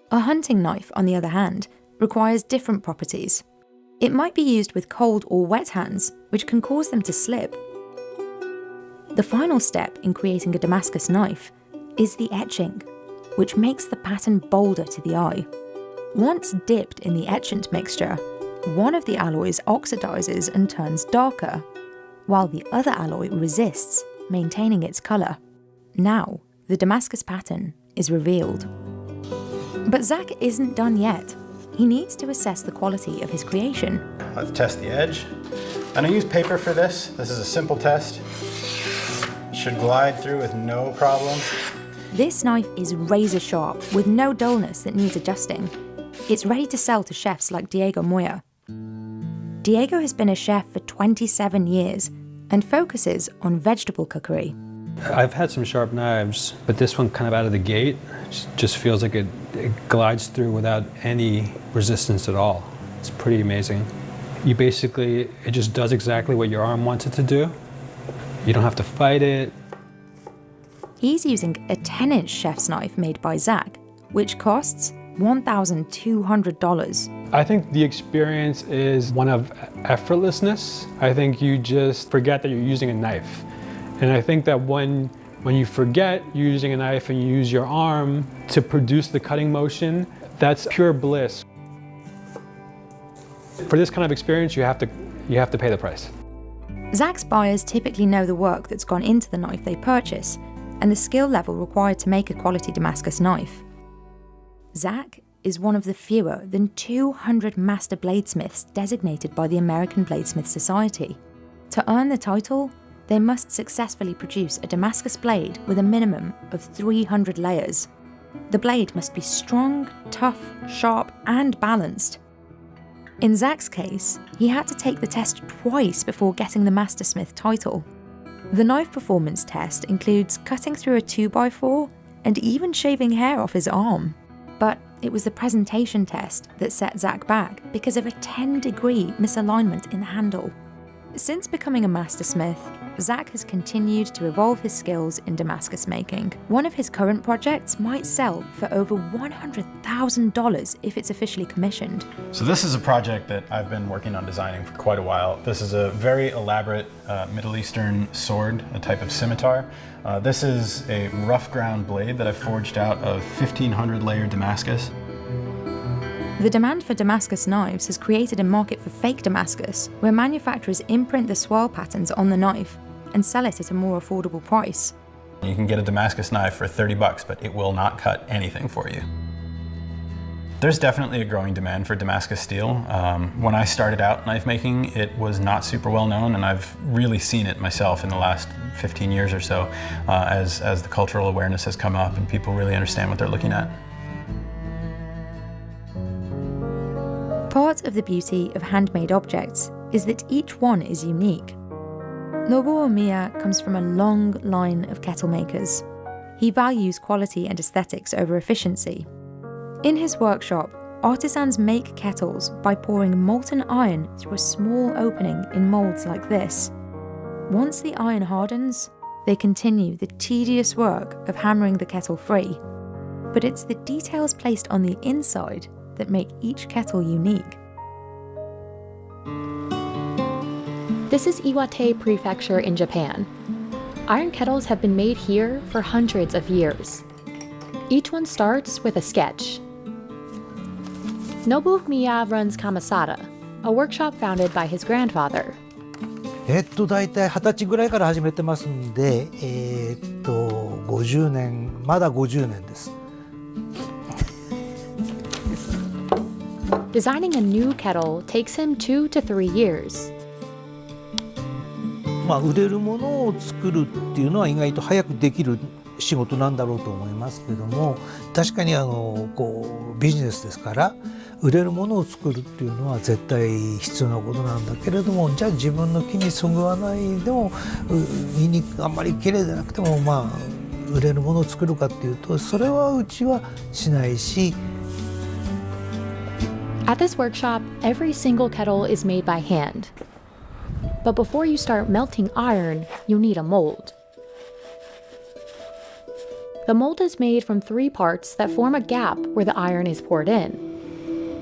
A: A hunting knife, on the other hand, requires different properties. It might be used with cold or wet hands, which can cause them to slip. The final step in creating a Damascus knife is the etching, which makes the pattern bolder to the eye. Once dipped in the etchant mixture, one of the alloys oxidizes and turns darker, while the other alloy resists, maintaining its color. Now, the Damascus pattern is revealed. But Zach isn't done yet. He needs to assess the quality of his creation.
P: Let's test the edge. And I use paper for this. This is a simple test. It should glide through with no problem.
A: This knife is razor sharp with no dullness that needs adjusting. It's ready to sell to chefs like Diego Moya. Diego has been a chef for 27 years and focuses on vegetable cookery.
R: I've had some sharp knives, but this one kind of out of the gate just feels like it glides through without any resistance at all. It's pretty amazing. It just does exactly what your arm wants it to do. You don't have to fight it.
A: He's using a 10-inch chef's knife made by Zach, which costs $1,200.
R: I think the experience is one of effortlessness. I think you just forget that you're using a knife. And I think that when you forget you're using a knife and you use your arm to produce the cutting motion, that's pure bliss. For this kind of experience, you have to pay the price.
A: Zach's buyers typically know the work that's gone into the knife they purchase and the skill level required to make a quality Damascus knife. Zach is one of the fewer than 200 master bladesmiths designated by the American Bladesmith Society. To earn the title, they must successfully produce a Damascus blade with a minimum of 300 layers. The blade must be strong, tough, sharp, and balanced. In Zach's case, he had to take the test twice before getting the Mastersmith title. The knife performance test includes cutting through a 2x4 and even shaving hair off his arm. But it was the presentation test that set Zach back because of a 10-degree misalignment in the handle. Since becoming a mastersmith, Zach has continued to evolve his skills in Damascus making. One of his current projects might sell for over $100,000 if it's officially commissioned.
P: So this is a project that I've been working on designing for quite a while. This is a very elaborate Middle Eastern sword, a type of scimitar. This is a rough ground blade that I forged out of 1,500 layer Damascus.
A: The demand for Damascus knives has created a market for fake Damascus, where manufacturers imprint the swirl patterns on the knife and sell it at a more affordable price.
P: You can get a Damascus knife for $30, but it will not cut anything for you. There's definitely a growing demand for Damascus steel. When I started out knife making, it was not super well known, and I've really seen it myself in the last 15 years or so as the cultural awareness has come up and people really understand what they're looking at.
A: Part of the beauty of handmade objects is that each one is unique. Nobuo Miya comes from a long line of kettle makers. He values quality and aesthetics over efficiency. In his workshop, artisans make kettles by pouring molten iron through a small opening in molds like this. Once the iron hardens, they continue the tedious work of hammering the kettle free. But it's the details placed on the inside that make each kettle unique.
B: This is Iwate Prefecture in Japan. Iron kettles have been made here for hundreds of years. Each one starts with a sketch. Nobuo Miya runs Kamasada, a workshop founded by his grandfather.
S: 大体20歳ぐらいから始めてますんで、50年、まだ50年です。
B: Designing a new kettle takes him 2 to 3 years.
S: 売れるものを作るっていうのは意外と早くできる仕事なんだろうと思いますけども、確かにビジネスですから売れるものを作るっていうのは絶対必要なことなんだけれども、じゃあ自分の木にそぐわないでもあんまり綺麗でなくても売れるものを作るかっていうと、それはうちはしないし。
B: At this workshop, every single kettle is made by hand. But before you start melting iron, you need a mold. The mold is made from 3 parts that form a gap where the iron is poured in.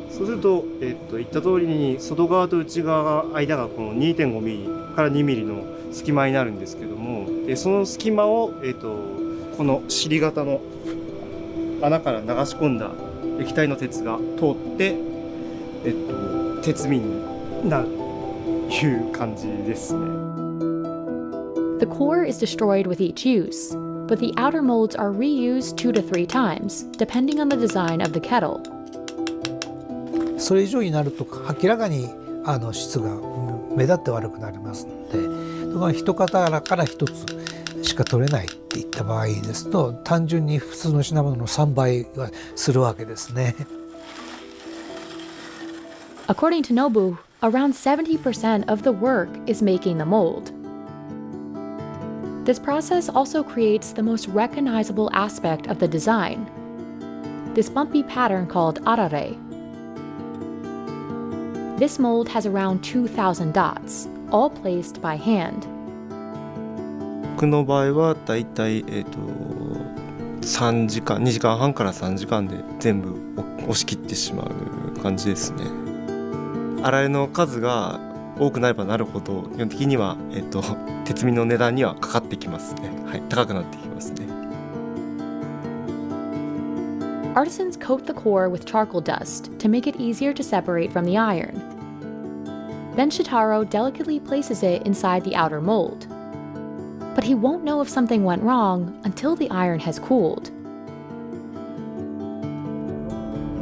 T: そうすると、言った通りに外側と内側が間がこの 2.5 ミリから2ミリの隙間になるんですけども、その隙間を、この尻型の穴から流し込んだ液体の鉄が通って、鉄瓶になるという感じですね。
B: The core is destroyed with each use, but the outer molds are reused 2 to 3 times, depending on the design of the kettle.
S: それ以上になると明らかに質が目立って悪くなりますので、だから一型から一つしか取れないっていった場合ですと、単純に普通の品物の3倍はするわけですね。
B: According to Nobu, around 70% of the work is making the mold. This process also creates the most recognizable aspect of the design, this bumpy pattern called arare. This mold has around 2,000 dots, all placed by hand.
T: 僕の場合はだいたい2時間半から3時間で全部押し切ってしまう感じですね。洗いの数が多くなればなるほど基本的には、鉄瓶の値段にはかかってきますね。はい、高くなってきますね。
B: Artisans coat the core with charcoal dust to make it easier to separate from the iron. Then Shitaro delicately places it inside the outer mold. But he won't know if something went wrong until the iron has cooled.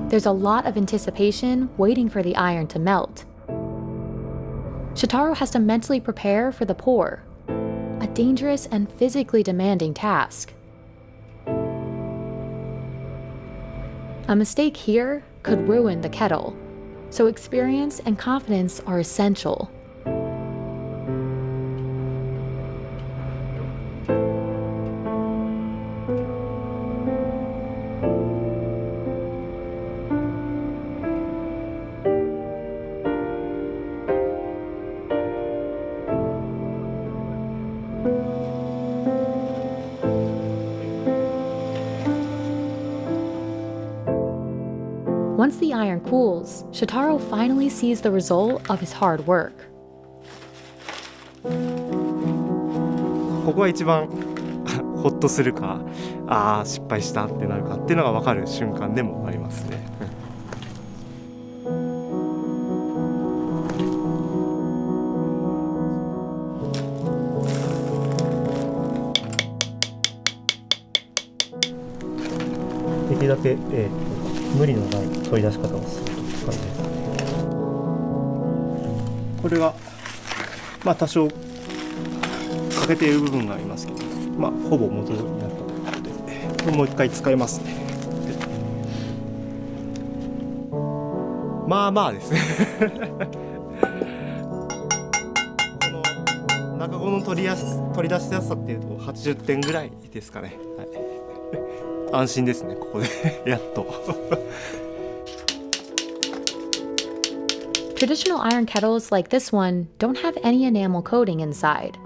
B: There's a lot of anticipation waiting for the iron to melt. Shitaro has to mentally prepare for the pour, a dangerous and physically demanding task. A mistake here could ruin the kettle, so experience and confidence are essential. Once the iron cools, Shitaro finally sees the result of his hard work.
T: ここが一番ホッとするか、失敗したってなるかっていうのが分かる瞬間でもありますね。できるだけ、無理のない取り出し方をするという感じです。これがまあ多少欠けている部分がありますけど、まあほぼ元通りになったということで、これもう一回使えますね。まあまあですね。この中子の取り出しやすさっていうと80点ぐらいですかね。はい、安心ですね、ここでやっと。
B: Traditional iron kettles like this one don't have any enamel coating inside.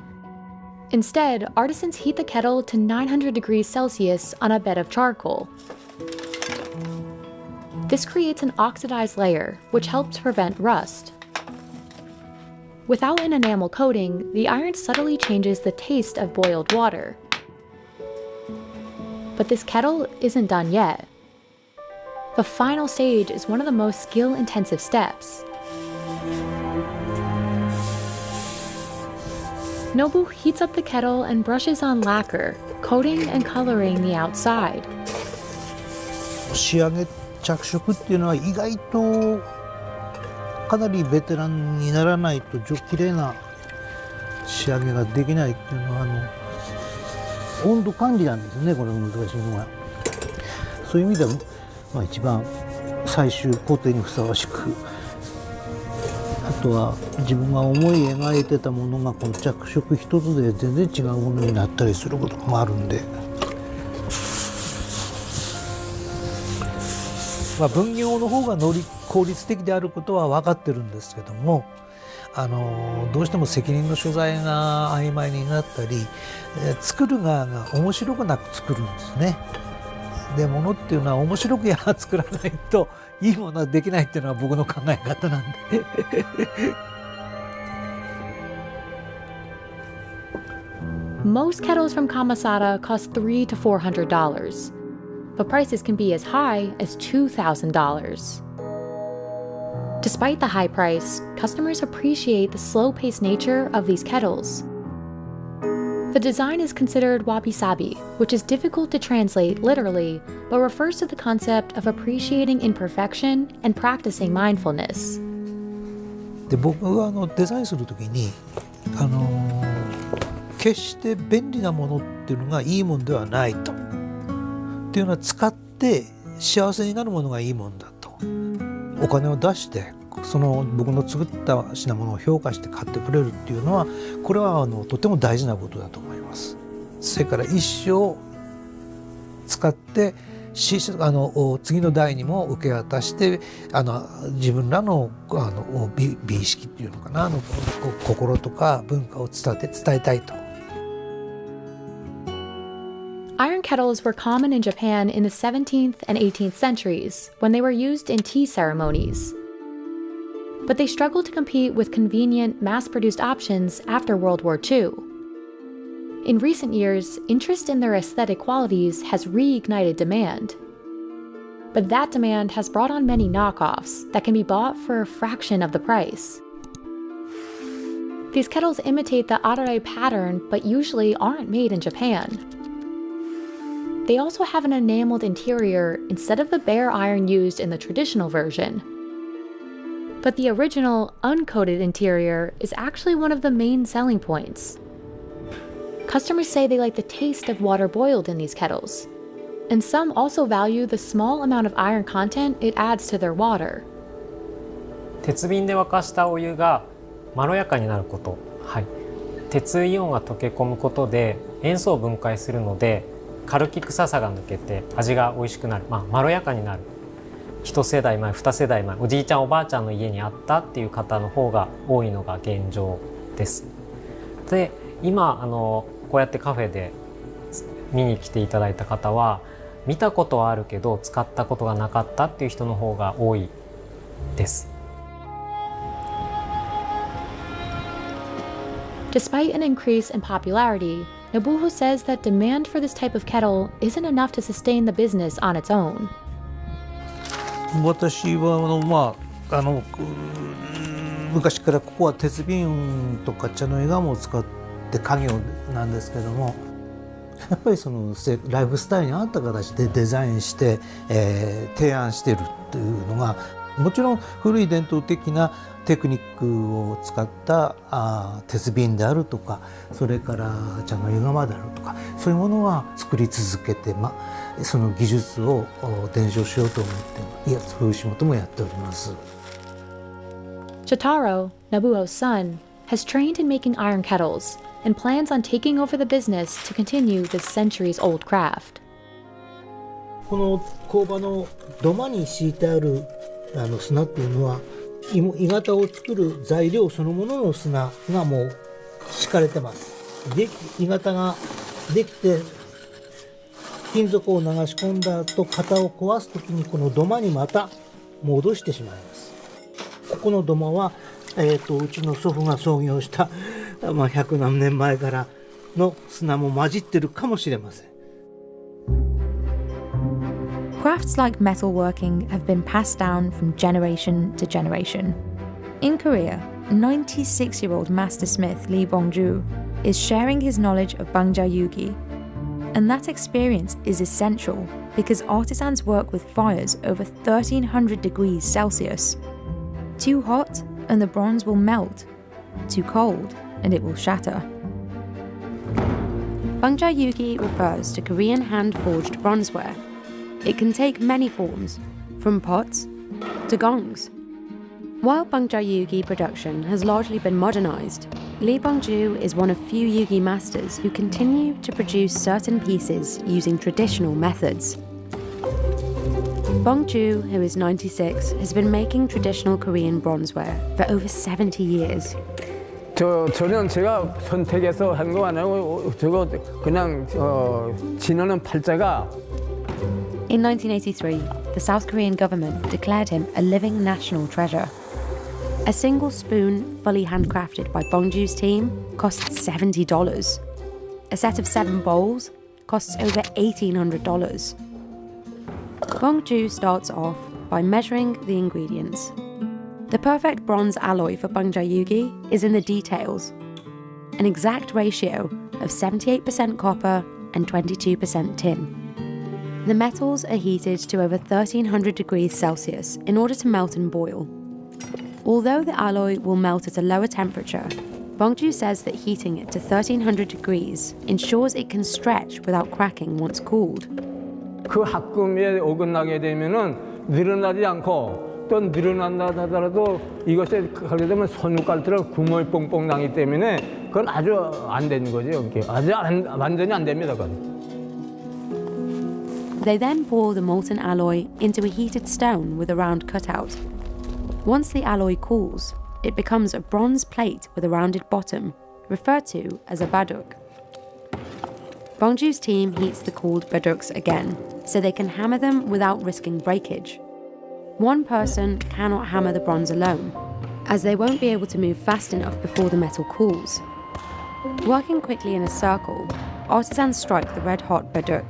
B: Instead, artisans heat the kettle to 900 degrees Celsius on a bed of charcoal. This creates an oxidized layer, which helps prevent rust. Without an enamel coating, the iron subtly changes the taste of boiled water. But this kettle isn't done yet. The final stage is one of the most skill-intensive steps. Nobu heats up the kettle and brushes on lacquer, coating and coloring the outside.
S: 仕上げ着色っていうのは意外とかなりベテランにならないと綺麗な仕上げができないっていうのは温度管理なんですよね、これ難しいのは。そういう意味では、まあ、一番最終工程にふさわしく、あとは自分が思い描いてたものがこの着色一つで全然違うものになったりすることもあるんで、まあ、分業の方が効率的であることは分かってるんですけども、どうしても責任の所在が曖昧になったり、作る側が面白くなく作るんですね。で、物っていうのは面白く作らないといいものはできないっていうのは僕の考え方なんで。
B: Most kettles from Kamasada cost $300 to $400, but prices can be as high as $2,000. Despite the high price, customers appreciate the slow-paced nature of these kettles. The design is considered wabi-sabi, which is difficult to translate literally, but refers to the concept of appreciating imperfection and practicing mindfulness.
S: で、僕はデザインするときに決して便利なものっていうのがいいものではないと。っていうのは使って幸せになるものがいいものだと。お金を出してその僕の作った品物を評価して買ってくれるっていうのは、これはとても大事なことだと思います。それから一生使って次の代にも受け渡して自分らの美意識っていうのかな、心とか文化を伝えたいと。
B: Iron kettles were common in Japan in the 17th and 18th centuries when they were used in tea ceremonies. But they struggled to compete with convenient, mass-produced options after World War II. In recent years, interest in their aesthetic qualities has reignited demand. But that demand has brought on many knockoffs that can be bought for a fraction of the price. These kettles imitate the arare pattern, but usually aren't made in Japan. They also have an enameled interior instead of the bare iron used in the traditional version. But the original, uncoated interior is actually one of the main selling points. Customers say they like the taste of water boiled in these kettles, and some also value the small amount of iron content it adds to their water.
U: 鉄瓶で沸かしたお湯がまろやかになること、鉄イオンが溶け込むことで塩素を分解するので、カルキ臭さが抜けて味が美味しくなる、まろやかになる。1世代前2世代前、おじいちゃんおばあちゃんの家にあったっていう方の方が多いのが現状です。で、今こうやってカフェで見に来ていただいた方は、見たことはあるけど使ったことがなかったっていう人の方が多いです。
B: Despite an increase in popularity, Nobuho says that demand for this type of kettle isn't enough to sustain the business on its own.
S: 私は昔からここは鉄瓶とか茶の絵ガムを使って家業なんですけども、やっぱりそのライフスタイルに合った形でデザインして、提案しているというのがもちろん古い伝統的なテクニックを使った鉄瓶であるとかそれから茶の湯釜であるとかそういうものは作り続けて、その技術を伝承しようと思ってそういう仕事もやっております。
B: Shotaro, Nobuo's son, has trained in making iron kettles and plans on taking over the business to continue this centuries-old craft.
S: この工場の土間に敷いてある砂っていうのは鋳型を作る材料そのものの砂がもう敷かれてます。で鋳型ができて金属を流し込んだ後型を壊すときにこの土間にまた戻してしまいます。ここの土間は、うちの祖父が創業した100何年前からの砂も混じってるかもしれません。
A: Crafts like metalworking have been passed down from generation to generation. In Korea, 96-year-old master smith Lee Bong-ju is sharing his knowledge of Bangja Yugi. And that experience is essential because artisans work with fires over 1300 degrees Celsius. Too hot and the bronze will melt. Too cold and it will shatter. Bangja Yugi refers to Korean hand-forged bronzeware. It can take many forms, from pots to gongs. While Bangja Yugi production has largely been modernized, Lee Bong-ju is one of few Yugi masters who continue to produce certain pieces using traditional methods. Bong-ju, who is 96, has been making traditional Korean bronzeware for over 70 years.
C: 저는 제가 선택해서 한 거 아니고 저거 그냥 지나는 팔자가.
A: In 1983, the South Korean government declared him a living national treasure. A single spoon, fully handcrafted by Bong-ju's team, costs $70. A set of 7 bowls costs over $1,800. Bong-ju starts off by measuring the ingredients. The perfect bronze alloy for Bangja Yugi is in the details. An exact ratio of 78% copper and 22% tin. The metals are heated to over 1300 degrees Celsius in order to melt and boil. Although the alloy will melt at a lower temperature, Bong-ju says that heating it to 1300 degrees ensures it can stretch without cracking once cooled.
C: 그 합금에 어긋나게 되면은 늘어나지 않고 또 늘어난다 하더라도 이것에 가게 되면 손가락으로 구멍이 뻥뻥 나기 때문에 그건 아주 안 되는 거죠. 이게 아주 완전히 안 됩니다. 그건.
A: They then pour the molten alloy into a heated stone with a round cutout. Once the alloy cools, it becomes a bronze plate with a rounded bottom, referred to as a baduk. Bong-ju's team heats the cooled baduks again, so they can hammer them without risking breakage. One person cannot hammer the bronze alone, as they won't be able to move fast enough before the metal cools. Working quickly in a circle, artisans strike the red-hot baduk,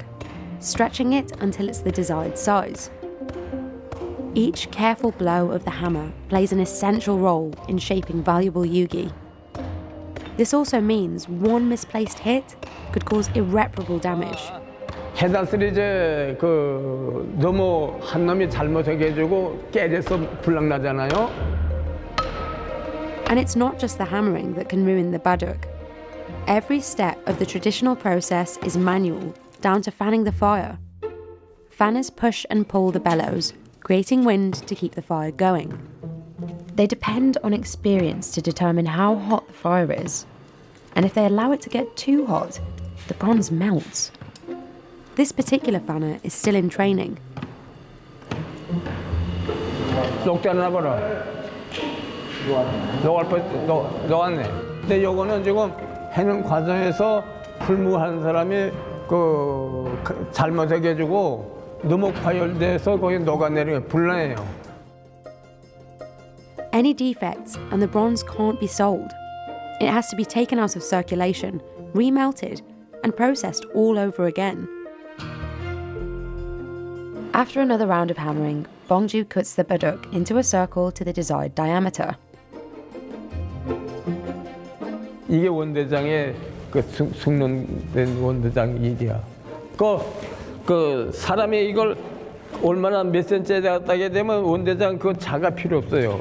A: stretching it until it's the desired size. Each careful blow of the hammer plays an essential role in shaping valuable yugi. This also means one misplaced hit could cause irreparable damage.
C: 해닷을 이제 너무 한 놈이 잘못하게 해주고 깨져서 불락 나잖아요.
A: And it's not just the hammering that can ruin the baduk. Every step of the traditional process is manual, down to fanning the fire. Fanners push and pull the bellows, creating wind to keep the fire going. They depend on experience to determine how hot the fire is. And if they allow it to get too hot, the bronze melts. This particular fanner is still in training.
C: 녹았네. 근데 요거는 지금 해는 과정에서 풀무하는 사람이 잘못하게 해주고 너무 과열돼서 거기 녹아내리면 불나해요.
A: Any defects and the bronze can't be sold. It has to be taken out of circulation, remelted, and processed all over again. After another round of hammering, Bong-ju cuts the baduk into a circle to the desired diameter.
C: 이게 원대장의 그 숙련된 원대장 일이야. 그 사람이 이걸 얼마나 몇 센치에 따게 되면 원대장 그 자가 필요 없어요.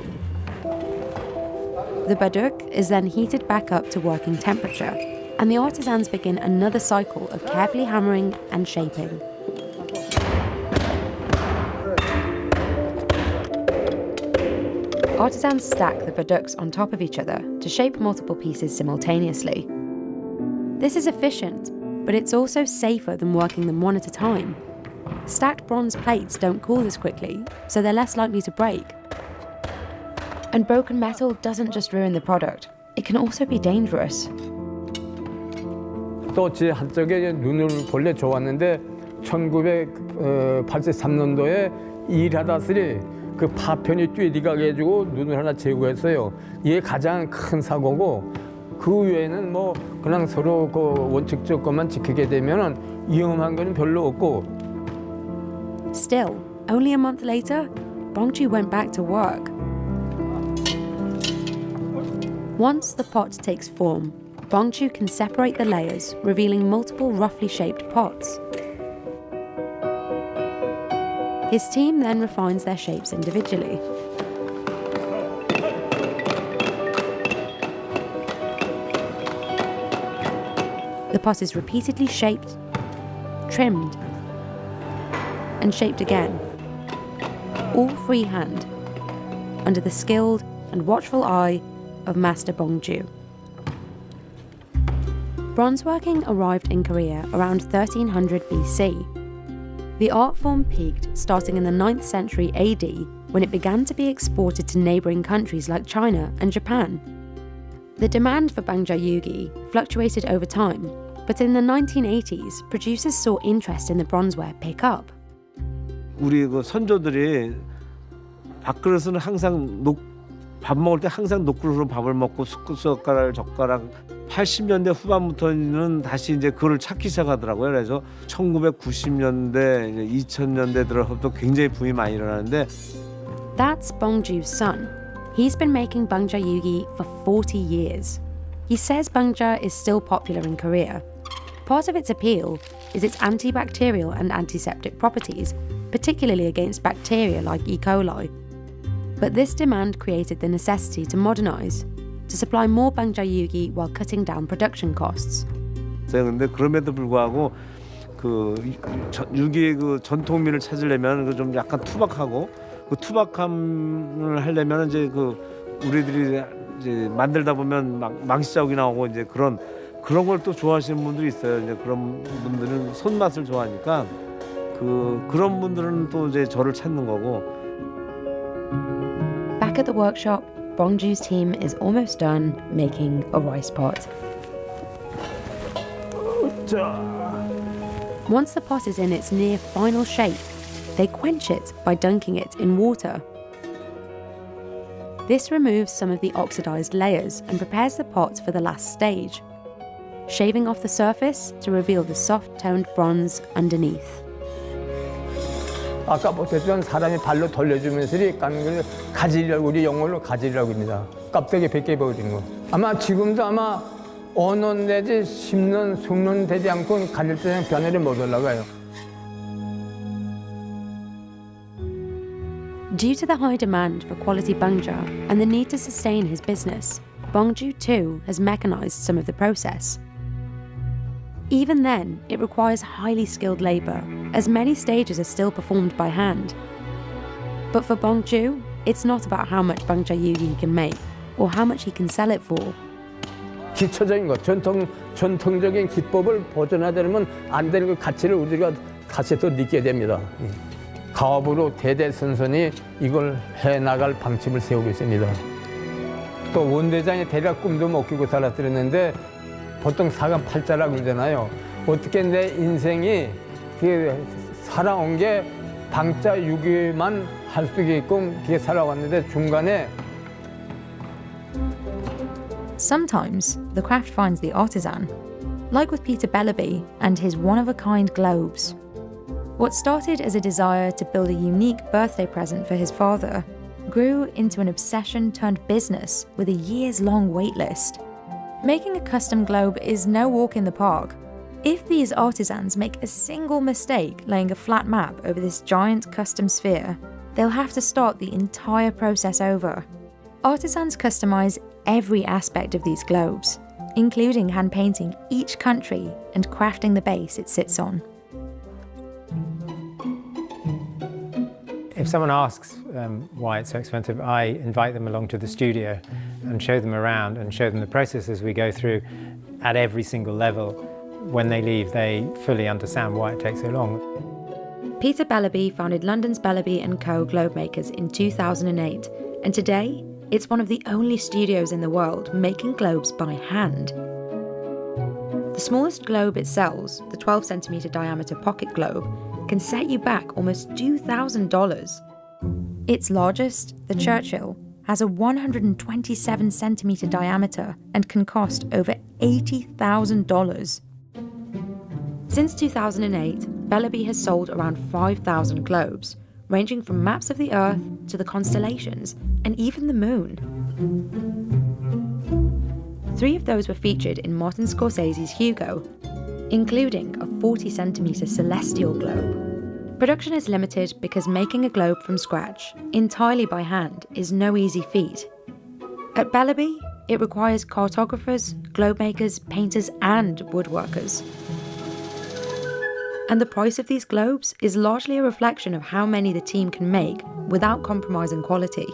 A: The baduk is then heated back up to working temperature, and the artisans begin another cycle of carefully hammering and shaping. Artisans stack the baduks on top of each other to shape multiple pieces simultaneously. This is efficient, but it's also safer than working them one at a time. Stacked bronze plates don't cool as quickly, so they're less likely to break. And broken metal doesn't just ruin the product, it can also be dangerous.
C: 또 제 한쪽에 눈을 본래 좋았는데 1983년도에 일하다스리 그 파편이 뛰어가게 해주고 눈을 하나 제거했어요. 이게 가장 큰 사고고 그 외에는 뭐 그냥 서로 그 원칙적 것만 지키게 되면은 위험한 건 별로 없고.
A: Still, only a month later, Bongju went back to work. Once the pot takes form, Bongju can separate the layers, revealing multiple roughly shaped pots. His team then refines their shapes individually. The pot is repeatedly shaped, trimmed, and shaped again, all freehand, under the skilled and watchful eye of Master Bongju. Bronzeworking arrived in Korea around 1300 BC. The art form peaked starting in the 9th century AD when it began to be exported to neighbouring countries like China and Japan. The demand for bangjayugi fluctuated over time, but in the 1980s, producers saw interest in the bronzeware pick up.
L: 우리 그 선조들이 밥그릇은 항상 밥 먹을 때 항상 녹그릇으로 밥을 먹고 숟가락, 젓가락 80년대 후반부터는 다시 이제 그걸 찾기 시작하더라고요. 그래서 1990년대, 2000년대 들어서부터 굉장히 붐이 많이 일어나는데.
A: That's Bongju's son. He's been making bangjayugi for 40 years. He says bangja is still popular in Korea. Part of its appeal is its antibacterial and antiseptic properties, particularly against bacteria like E. coli. But this demand created the necessity to modernize, to supply more bangjayugi while cutting down production costs.
L: 근데 그럼에도 불구하고 그 유기의 그 전통미를 찾으려면 그 좀 약간 투박하고 그 투박함을 하려면 이제 그 우리들이 이제 만들다 보면 망치 자국이 나오고 이제 그런 걸 또 좋아하시는 분들이 있어요. 이제 그런 분들은 손맛을 좋아하니까 그런 분들은 또 이제 저를 찾는 거고.
A: Back at the workshop, Bongju's team is almost done making a rice pot. Once the pot is in its near final shape, they quench it by dunking it in water. This removes some of the oxidized layers and prepares the pot for the last stage, shaving off the surface to reveal the soft-toned bronze underneath.
C: 아까 보셨던 사람이 발로 돌려주면서 깐 걸 가지려고 우리 영어로 가지려고 합니다. 껍데기 벗겨버린 거. 아마 지금도 아마 5년 내지 10년, 20년 되지 않고 가질 때는 변화를 못 올라가요.
A: Due to the high demand for quality bangja and the need to sustain his business, Bongju too has mechanized some of the process. Even then, it requires highly skilled labor, as many stages are still performed by hand. But for Bongju, it's not about how much bangjayugi he can make, or how much he can sell it for.
C: 기초적인 것, 전통적인 기법을 보존하려면 안 되는 그 가치를 우리가 다시 또 느끼게 됩니다. 가업으로 대대손손이 이걸 해나갈 방침을 세우고 있습니다. 또 원대장이 대략 꿈도 못 꾸고 살았었는데 보통 사간 팔자라고 그러잖아요. 어떻게 내 인생이 살아온 게 방자 유기만 할 수 있게끔 그게 살아왔는데 중간에
A: Sometimes, the craft finds the artisan, like with Peter Bellaby and his one-of-a-kind globes. What started as a desire to build a unique birthday present for his father grew into an obsession turned business with a years-long waitlist. Making a custom globe is no walk in the park. If these artisans make a single mistake laying a flat map over this giant custom sphere, they'll have to start the entire process over. Artisans customize every aspect of these globes, including hand painting each country and crafting the base it sits on.
U: If someone asks why it's so expensive, I invite them along to the studio and show them around and show them the processes we go through at every single level. When they leave, they fully understand why it takes so long.
A: Peter Bellaby founded London's Bellaby & Co. Globe Makers in 2008, and today it's one of the only studios in the world making globes by hand. The smallest globe it sells, the 12cm diameter pocket globe, can set you back almost $2,000. Its largest, the Churchill, has a 127cm diameter and can cost over $80,000. Since 2008, Bellaby has sold around 5,000 globes, ranging from maps of the Earth to the constellations and even the moon. 3 of those were featured in Martin Scorsese's Hugo, including a 40cm celestial globe. Production is limited because making a globe from scratch, entirely by hand, is no easy feat. At Bellaby, it requires cartographers, globe makers, painters, and woodworkers. And the price of these globes is largely a reflection of how many the team can make without compromising quality.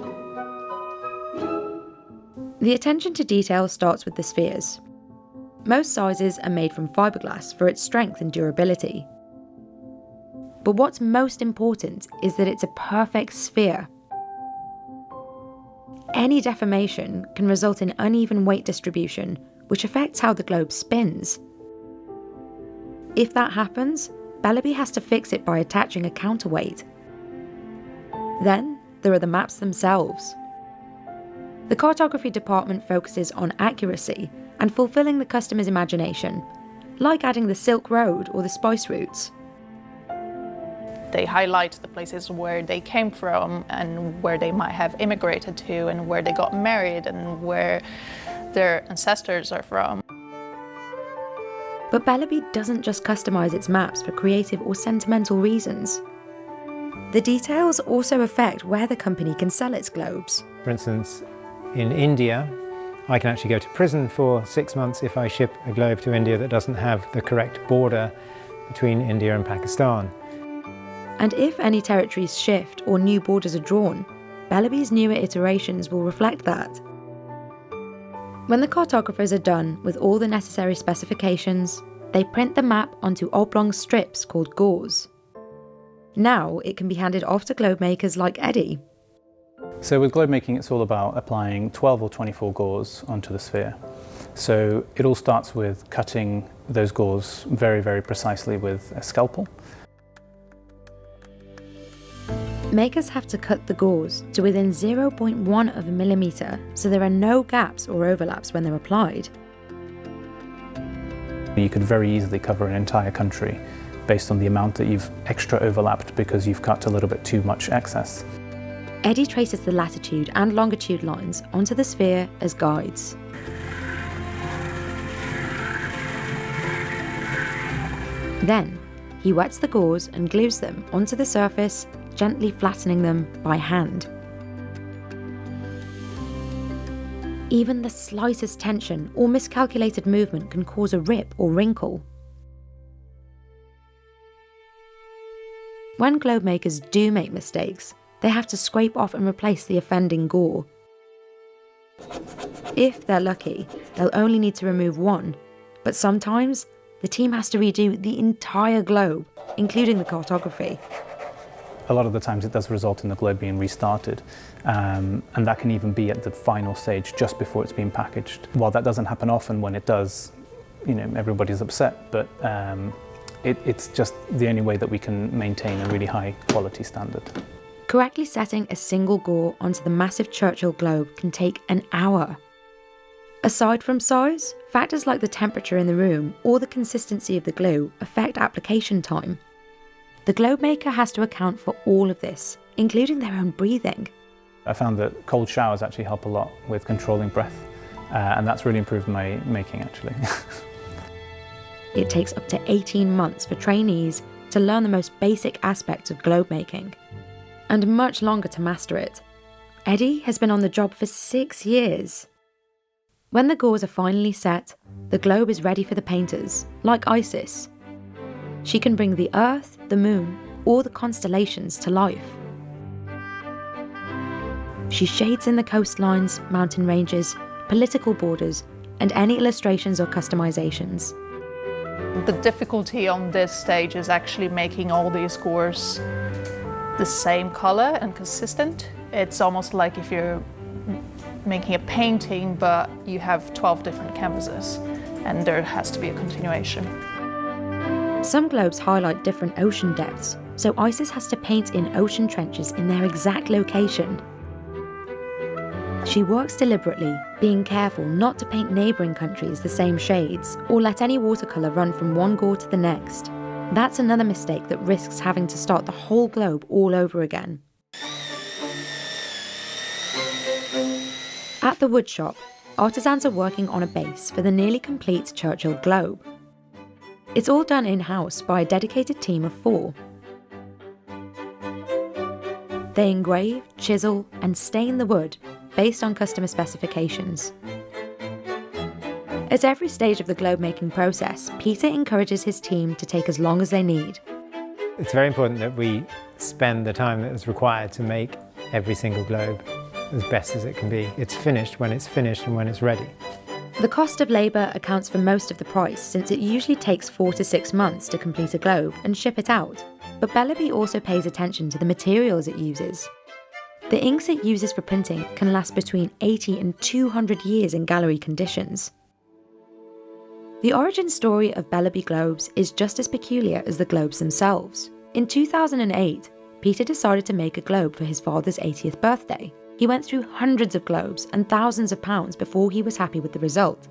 A: The attention to detail starts with the spheres. Most sizes are made from fiberglass for its strength and durability. But what's most important is that it's a perfect sphere. Any deformation can result in uneven weight distribution, which affects how the globe spins. If that happens, Bellaby has to fix it by attaching a counterweight. Then there are the maps themselves. The cartography department focuses on accuracy and fulfilling the customer's imagination, like adding the Silk Road or the spice routes.
D: They highlight the places where they came from and where they might have immigrated to and where they got married and where their ancestors are from.
A: But Bellaby doesn't just customise its maps for creative or sentimental reasons. The details also affect where the company can sell its globes.
U: For instance, in India, I can actually go to prison for 6 months if I ship a globe to India that doesn't have the correct border between India and Pakistan.
A: And if any territories shift or new borders are drawn, Bellaby's newer iterations will reflect that. When the cartographers are done with all the necessary specifications, they print the map onto oblong strips called gauze. Now it can be handed off to globe makers like Eddie.
V: So with globe making, it's all about applying 12 or 24 gauze onto the sphere. So it all starts with cutting those gauze very, very precisely with a scalpel.
A: Makers have to cut the gauze to within 0.1 of a millimetre, so there are no gaps or overlaps when they're applied.
V: You could very easily cover an entire country based on the amount that you've extra overlapped because you've cut a little bit too much excess.
A: Eddie traces the latitude and longitude lines onto the sphere as guides. Then, he wets the gauze and glues them onto the surface, gently flattening them by hand. Even the slightest tension or miscalculated movement can cause a rip or wrinkle. When globe makers do make mistakes, they have to scrape off and replace the offending gore. If they're lucky, they'll only need to remove one, but sometimes the team has to redo the entire globe, including the cartography.
V: A lot of the times it does result in the globe being restarted, and that can even be at the final stage just before it's being packaged. While that doesn't happen often, when it does, everybody's upset, but it's just the only way that we can maintain a really high quality standard.
A: Correctly setting a single gore onto the massive Churchill globe can take an hour. Aside from size, factors like the temperature in the room or the consistency of the glue affect application time. The globe maker has to account for all of this, including their own breathing.
V: I found that cold showers actually help a lot with controlling breath. and that's really improved my making actually.
A: It takes up to 18 months for trainees to learn the most basic aspects of globe making, and much longer to master it. Eddie has been on the job for 6 years. When the gauze are finally set, the globe is ready for the painters, like Isis. She can bring the Earth, the Moon, or the constellations to life. She shades in the coastlines, mountain ranges, political borders, and any illustrations or customizations.
D: The difficulty on this stage is actually making all these cores the same color and consistent. It's almost like if you're making a painting, but you have 12 different canvases, and there has to be a continuation.
A: Some globes highlight different ocean depths, so Isis has to paint in ocean trenches in their exact location. She works deliberately, being careful not to paint neighbouring countries the same shades, or let any watercolour run from one gore to the next. That's another mistake that risks having to start the whole globe all over again. At the woodshop, artisans are working on a base for the nearly complete Churchill globe. It's all done in-house by a dedicated team of 4. They engrave, chisel, and stain the wood based on customer specifications. At every stage of the globe making process, Peter encourages his team to take as long as they need.
U: It's very important that we spend the time that is required to make every single globe as best as it can be. It's finished when it's finished and when it's ready.
A: The cost of labour accounts for most of the price, since it usually takes 4 to 6 months to complete a globe and ship it out. But Bellaby also pays attention to the materials it uses. The inks it uses for printing can last between 80 and 200 years in gallery conditions. The origin story of Bellaby globes is just as peculiar as the globes themselves. In 2008, Peter decided to make a globe for his father's 80th birthday. He went through hundreds of globes and thousands of pounds before he was happy with the result.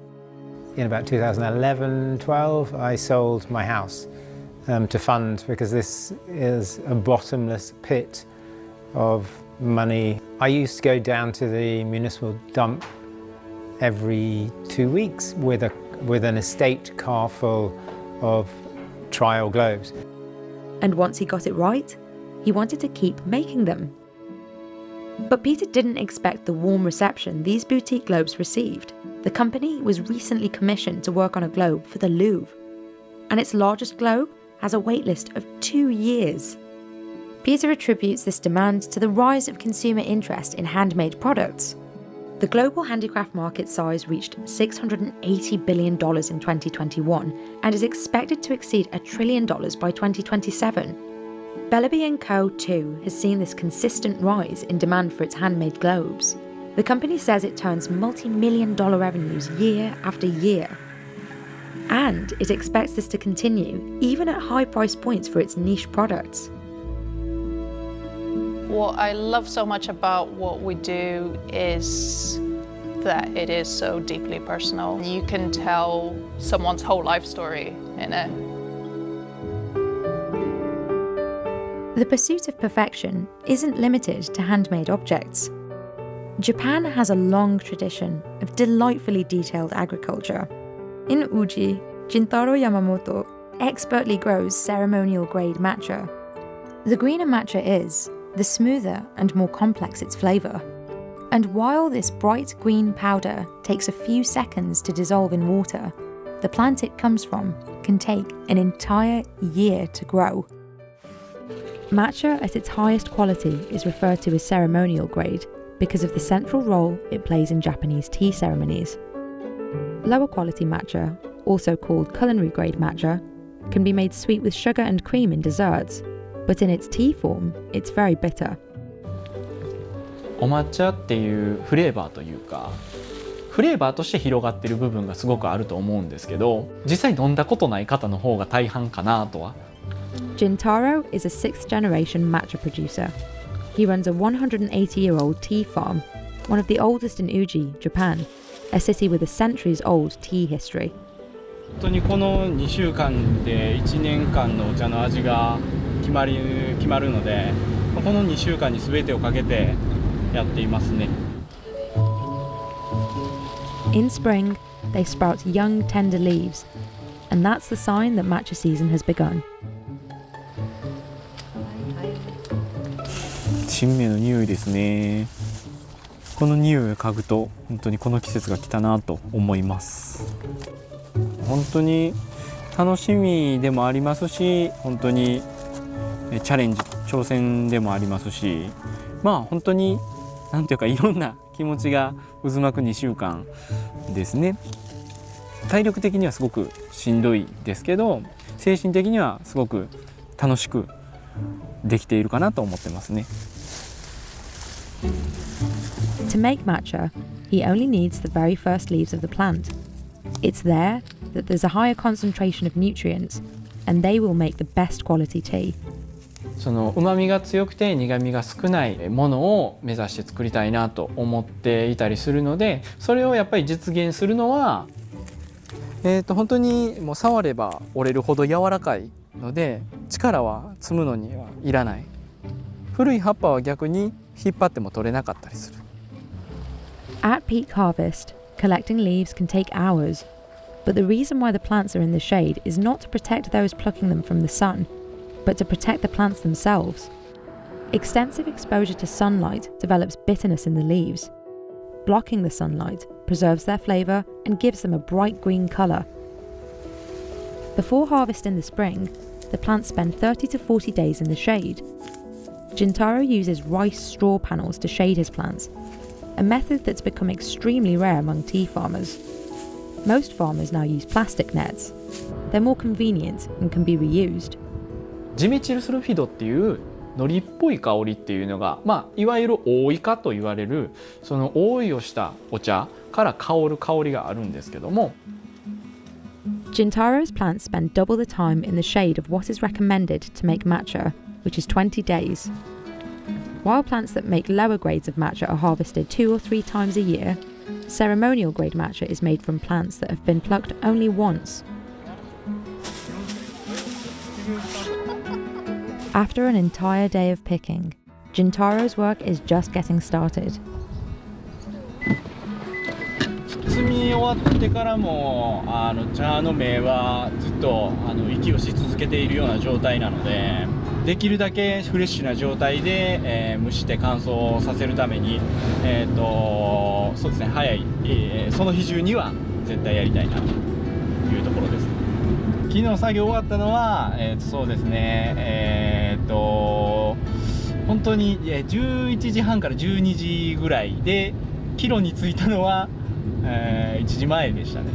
U: In about 2011-12, I sold my house to fund, because this is a bottomless pit of money. I used to go down to the municipal dump every 2 weeks with an estate car full of trial globes.
A: And once he got it right, he wanted to keep making them. But Peter didn't expect the warm reception these boutique globes received. The company was recently commissioned to work on a globe for the Louvre, and its largest globe has a waitlist of 2 years. Peter attributes this demand to the rise of consumer interest in handmade products. The global handicraft market size reached $680 billion in 2021 and is expected to exceed $1 trillion by 2027. Bellaby & Co. too has seen this consistent rise in demand for its handmade globes. The company says it turns multi-million-dollar revenues year after year. And it expects this to continue, even at high price points for its niche products.
D: What I love so much about what we do is that it is so deeply personal. You can tell someone's whole life story in it.
A: The pursuit of perfection isn't limited to handmade objects. Japan has a long tradition of delightfully detailed agriculture. In Uji, Jintaro Yamamoto expertly grows ceremonial-grade matcha. The greener matcha is, the smoother and more complex its flavour. And while this bright green powder takes a few seconds to dissolve in water, the plant it comes from can take an entire year to grow. Matcha at its highest quality is referred to as ceremonial grade because of the central role it plays in Japanese tea ceremonies. Lower quality matcha, also called culinary grade matcha, can be made sweet with sugar and cream in desserts, but in its tea form, it's very bitter.
E: お抹茶っていうフレーバーというか、フレーバーとして広がっている部分がすごくあると思うんですけど、実際飲んだことない方の方が大半かなとは。
A: Jintaro is a 6th generation matcha producer. He runs a 180-year-old tea farm, one of the oldest in Uji, Japan, a city with a centuries-old tea history.
G: 本当にこの2週間で1年間のお茶の味が決まるので、この2週間に全てをかけてやっていますね。
A: In spring, they sprout young, tender leaves, and that's the sign that matcha season has begun.
E: 新芽の匂いですね。この匂いを嗅ぐと本当にこの季節が来たなと思います。本当に楽しみでもありますし、本当にチャレンジ挑戦でもありますし、まあ本当になんていうかいろんな気持ちが渦巻く2週間ですね。体力的にはすごくしんどいですけど、精神的にはすごく楽しくできているかなと思ってますね。
A: To make matcha, he only needs the very first leaves of the plant. It's there that there's a higher concentration of nutrients, and they will make the best quality tea.
E: その旨味が強くて苦味が少ないものを目指して作りたいなと思っていたりするので、それをやっぱり実現するのは、本当にもう触れば折れるほど柔らかいので、力は積むのにはいらない。古い葉っぱは逆に引っ張っても取れなかったりする。
A: At peak harvest, collecting leaves can take hours, but the reason why the plants are in the shade is not to protect those plucking them from the sun, but to protect the plants themselves. Extensive exposure to sunlight develops bitterness in the leaves. Blocking the sunlight preserves their flavour and gives them a bright green colour. Before harvest in the spring, the plants spend 30 to 40 days in the shade. Jintaro uses rice straw panels to shade his plants, a method that's become extremely rare among tea farmers. Most farmers now use plastic nets. They're more convenient and can be reused.
E: ジメチルスルフィドっていうのりっぽい香りっていうのが、いわゆる覆い香と言われるその覆いをしたお茶から香る香りがあるんですけども、
A: Jintaro's plants spend double the time in the shade of what is recommended to make matcha, which is 20 days. While plants that make lower grades of matcha are harvested 2 or 3 times a year, ceremonial grade matcha is made from plants that have been plucked only once. After an entire day of picking, Jintaro's work is just getting started.
E: 摘み終わってからも茶の芽はずっと息をし続けているような状態なので、できるだけフレッシュな状態で、蒸して乾燥させるために、そうですね、早い、その日中には絶対やりたいなというところです。昨日作業終わったのは、そうですね、本当に11時半から12時ぐらいで、キロに着いたのは、1時前でしたね。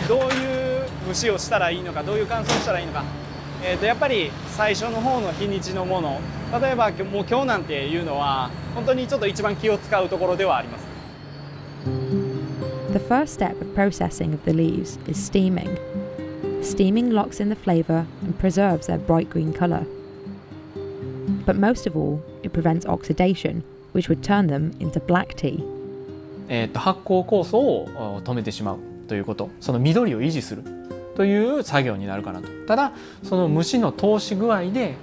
E: どういう蒸しをしたらいいのか、どういう乾燥したらいいのか、やっぱり最初の方の日にちのもの、例えばもう今日なんていうのは本当にちょっと一番気を使うところではあります。
A: The first step of processing of the leaves is steaming. Steaming locks in the flavour and preserves their bright green colour. But most of all, it prevents oxidation, which would turn them into black tea.
E: 発酵酵素を止めてしまうということ、その緑を維持するという作業になるかなと。ただその蒸しの通し具合で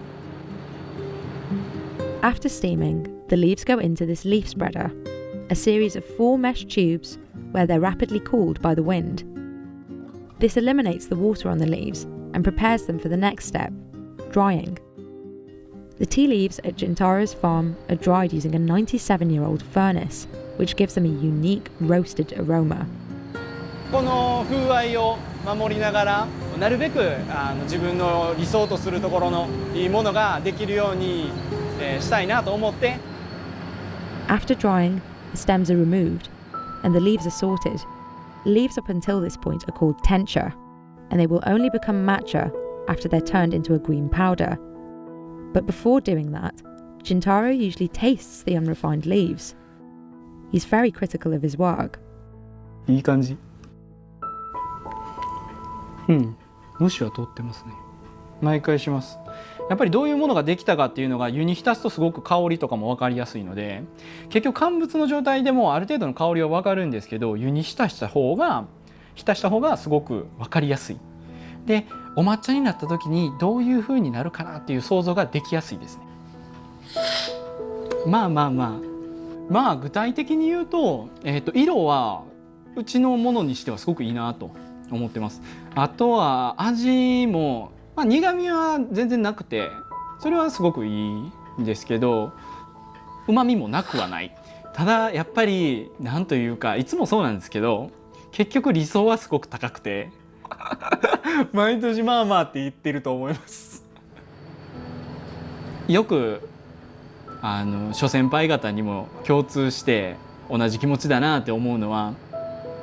A: After steaming, the leaves go into this leaf spreader, a series of 4 mesh tubes where they're rapidly cooled by the wind. This eliminates the water on the leaves and prepares them for the next step, drying. The tea leaves at Jintaro's farm are dried using a 97-year-old furnace, which gives them a unique roasted aroma.
E: この風合いを守りながら、なるべく自分の理想とするところのいいものができるようにしたいなと思って。
A: After drying, the stems are removed and the leaves are sorted. Leaves up until this point are called tencha, and they will only become matcha after they're turned into a green powder. But before doing that, Jintaro usually tastes the unrefined leaves. He's very critical of his work.
E: いい感じ。蒸しは通ってますね。毎回します。やっぱりどういうものができたかっていうのが湯に浸すとすごく香りとかも分かりやすいので、結局乾物の状態でもある程度の香りは分かるんですけど、湯に浸した方がすごく分かりやすい。でお抹茶になった時にどういう風になるかなっていう想像ができやすいですね。まあ具体的に言うと、色はうちのものにしてはすごくいいなと思ってます。あとは味も、苦味は全然なくてそれはすごくいいんですけど、旨味もなくはない。ただやっぱりなんというか、いつもそうなんですけど、結局理想はすごく高くて毎年まあまあって言ってると思いますよく諸先輩方にも共通して同じ気持ちだなって思うのは、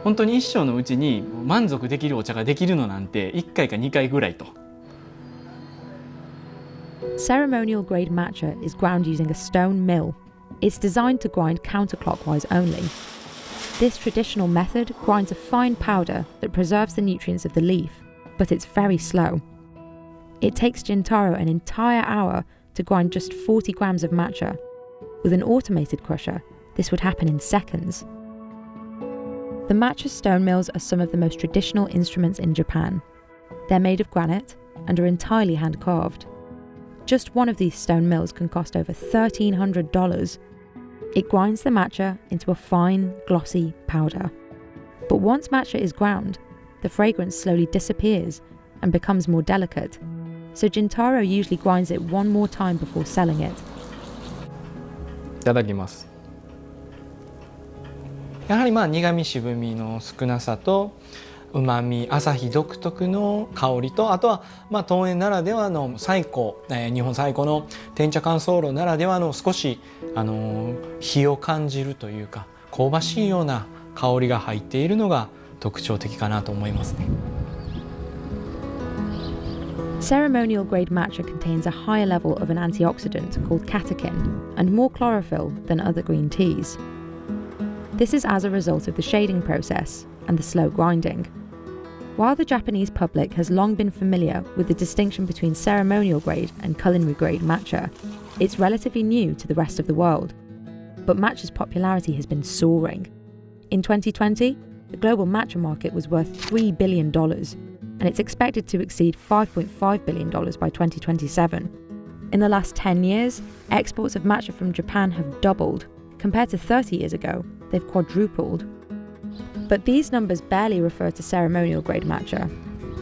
E: 本当に一生のうちに満足できるお茶ができるのなんて1回か2回ぐらいと。
A: Ceremonial grade matcha is ground using a stone mill. It's designed to grind counterclockwise only. This traditional method grinds a fine powder that preserves the nutrients of the leaf, but it's very slow. It takes Jintaro an entire hour to grind just 40 grams of matcha. With an automated crusher, this would happen in seconds. The matcha stone mills are some of the most traditional instruments in Japan. They're made of granite and are entirely hand-carved. Just one of these stone mills can cost over $1,300. It grinds the matcha into a fine, glossy powder. But once matcha is ground, the fragrance slowly disappears and becomes more delicate. So Jintaro usually grinds it one more time before selling it.
E: いただきます。やはり苦味渋みの少なさとうまみ、朝日独特の香りと、あとは東園ならではの最古、日本最古の天茶乾燥炉ならではの少し火を感じるというか、香ばしいような香りが入っているのが特徴的かなと思いますね。
A: Ceremonial grade matcha contains a higher level of an antioxidant called catechin and more chlorophyll than other green teas. This is as a result of the shading process and the slow grinding. While the Japanese public has long been familiar with the distinction between ceremonial grade and culinary grade matcha, it's relatively new to the rest of the world. But matcha's popularity has been soaring. In 2020, the global matcha market was worth $3 billion, and it's expected to exceed $5.5 billion by 2027. In the last 10 years, exports of matcha from Japan have doubled. Compared to 30 years ago, they've quadrupled. But these numbers barely refer to ceremonial grade matcha.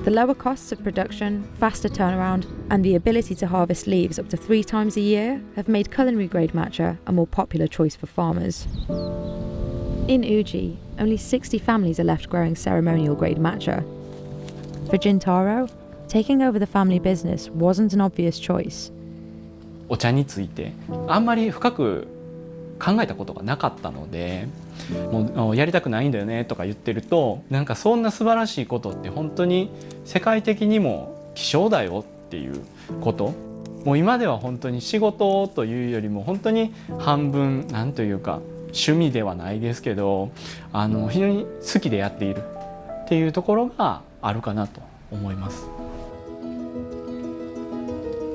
A: The lower costs of production, faster turnaround, and the ability to harvest leaves up to 3 times a year have made culinary grade matcha a more popular choice for farmers. In Uji, only 60 families are left growing ceremonial grade matcha. For Jintaro, taking over the family business wasn't an obvious choice.
E: お茶についてあんまり深く考えたことがなかったので、もうやりたくないんだよねとか言ってると、なんかそんな素晴らしいことって本当に世界的にも希少だよっていうこと、もう今では本当に仕事というよりも本当に半分なんというか趣味ではないですけど、非常に好きでやっているっていうところがあるかなと思います。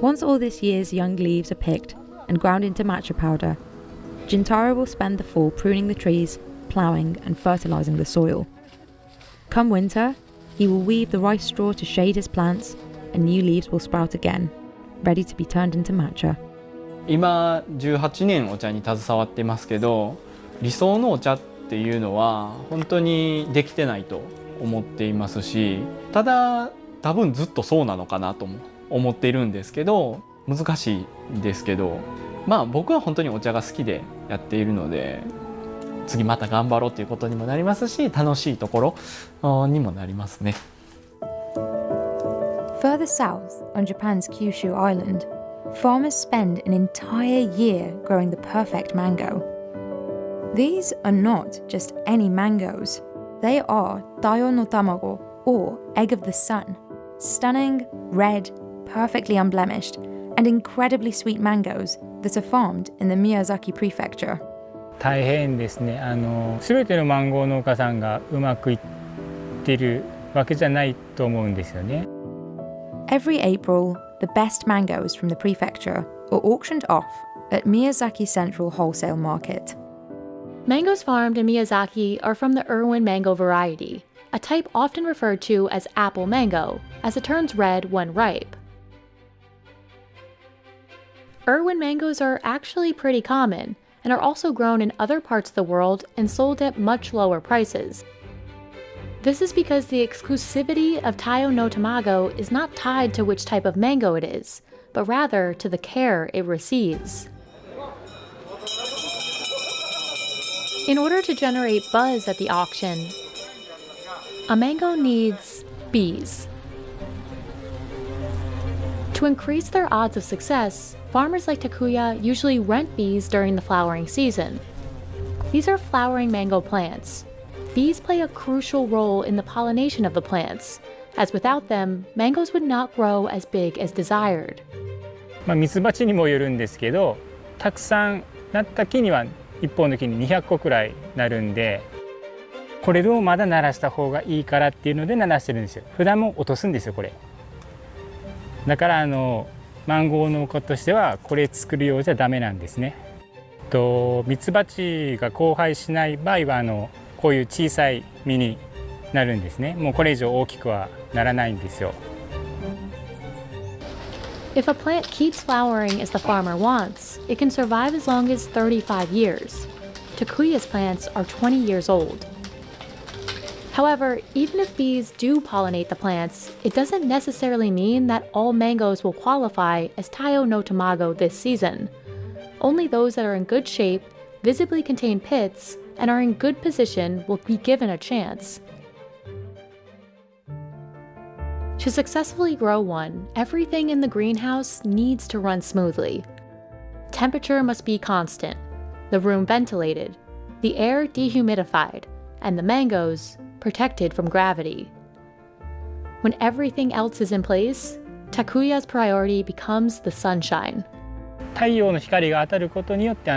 A: Once all this year's young leaves are picked and ground into matcha powder, Jintaro will spend the fall pruning the trees, ploughing and fertilizing the soil. Come winter, he will weave the rice straw to shade his plants, and new leaves will sprout again, ready to be turned into matcha.
E: 今18年お茶に携わってますけど、理想のお茶っていうのは本当にできてないと思っていますし、ただ多分ずっとそうなのかなとも思っているんですけど、難しいんですけど、僕は本当にお茶が好きでやっているので、次また頑張ろうということにもなりますし、楽しいところにもなりますね。
A: Further south on Japan's Kyushu Island, farmers spend an entire year growing the perfect mango. These are not just any mangoes. They are Taiyo no Tamago, or egg of the sun. Stunning, red, perfectly unblemished, and incredibly sweet mangoes that are farmed in the Miyazaki prefecture.
F: 大変ですね。全てのマンゴー農家さんがうまくいってるわけじゃないと思うんですよね。
A: Every April, the best mangoes from the prefecture are auctioned off at Miyazaki Central Wholesale Market.
B: Mangoes farmed in Miyazaki are from the Irwin mango variety, a type often referred to as apple mango, as it turns red when ripe. Irwin mangoes are actually pretty common and are also grown in other parts of the world and sold at much lower prices. This is because the exclusivity of Taiyo no Tamago is not tied to which type of mango it is, but rather to the care it receives. In order to generate buzz at the auction, a mango needs bees. To increase their odds of success, farmers like Takuya usually rent bees during the flowering season. These are flowering mango plants. Bees play a crucial role in the pollination of the plants, as without them, mangoes would not grow as big as desired.
F: ミツバチにもよるんですけど、たくさんなった木には1本の木に200個くらいなるんで、これをまだ鳴らした方がいいからっていうので鳴らしてるんですよ。普段も落とすんですよこれ。だからマンゴー農家としてはこれ作るようじゃダメなんですね。ミツバチが交配しない場合はこういう小さい実になるんですね。もうこれ以上大きくはならないんですよ。
B: If a plant keeps flowering as the farmer wants, it can survive as long as 35 years. Takuya's plants are 20 years old. However, even if bees do pollinate the plants, it doesn't necessarily mean that all mangoes will qualify as Taiyo no Tamago this season. Only those that are in good shape, visibly contain pits, and are in good position will be given a chance. To successfully grow one, everything in the greenhouse needs to run smoothly. Temperature must be constant, the room ventilated, the air dehumidified, and the mangoes protected from gravity. When everything else is in place, Takuya's priority becomes the sunshine.
F: 太陽の光が当たることによって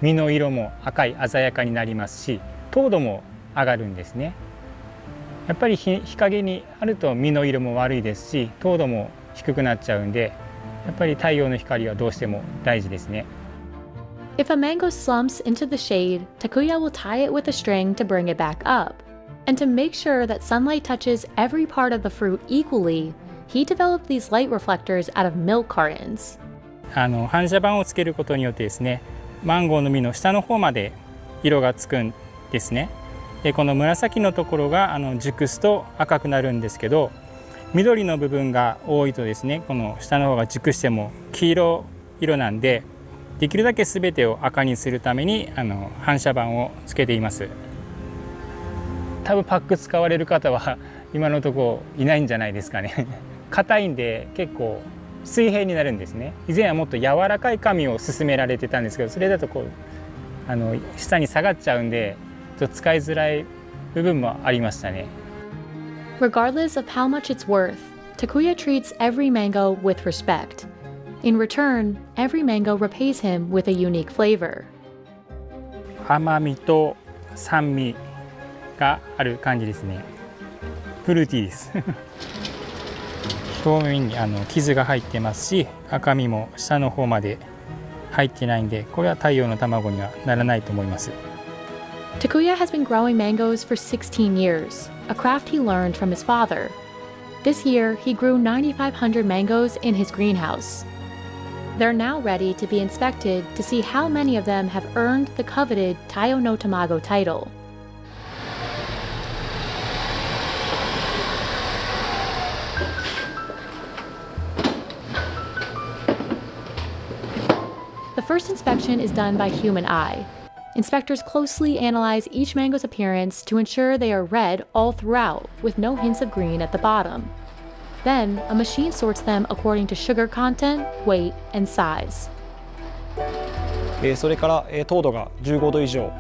F: 実の色も赤い鮮やかになりますし、糖度も上がるんですね。やっぱり日陰にあると実の色も悪いですし、糖度も低くなっちゃうんで、やっぱり太陽の光はどうしても大事ですね。
B: If a mango slumps into the shade, Takuya will tie it with a string to bring it back up. And to make sure that sunlight touches every part of the fruit equally, he developed these light reflectors out of milk cartons.
F: 反射板をつけることによってですね、マンゴーの実の下の方まで色がつくんですね。でこの紫のところが熟すと赤くなるんですけど、緑の部分が多いとですね、この下の方が熟しても黄色なんで、できるだけ全てを赤にするために反射板をつけています。多分パック使われる方は今のところいないんじゃないですかね。硬いんで結構水平になるんですね。以前はもっと柔らかい紙を勧められてたんですけど、それだと下に下がっちゃうんでちょっと使いづらい部分もありましたね。
B: Regardless of how much it's worth, Takuya treats every mango with respect. In return, every mango repays him with a unique flavor.
F: 甘みと酸味がある感じですね。フルーティーです。表面に傷が入ってますし、赤みも下の方まで入ってないんで、これは太陽の卵にはならないと思います。
B: Takuya has been growing mangoes for 16 years, a craft he learned from his father. This year, he grew 9,500 mangoes in his greenhouse. They're now ready to be inspected to see how many of them have earned the coveted Taiyo no Tamago title. The first inspection is done by human eye. Inspectors closely analyze each mango's appearance to ensure they are red all throughout, with no hints of green at the bottom. Then, a machine sorts them according to sugar content, weight, and size.
H: それから糖度が15度以上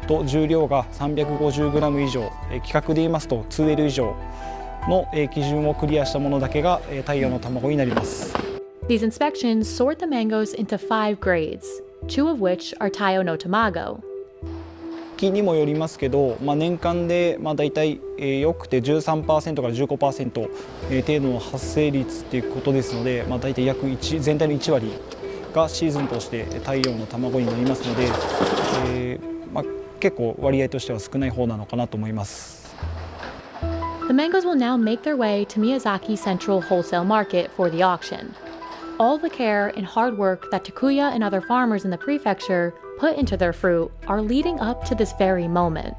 H: と重量が 350g 以上、規格で言いますと 2L 以上の基準をクリアしたものだけが太陽の卵になります。
B: These inspections sort the mangoes into 5 grades, 2 of which are Taiyo no Tamago.
H: 期にもよりますけど、年間で大体よくて 13% から 15% 程度の発生率ということですので、大体約全体の1割がシーズンとして太陽の卵になりますので、結構割合としては少ない方なのかなと思います。
B: The mangoes will now make their way to Miyazaki Central Wholesale Market for the auction. All the care and hard work that Takuya and other farmers in the prefecture put into their fruit are leading up to this very moment.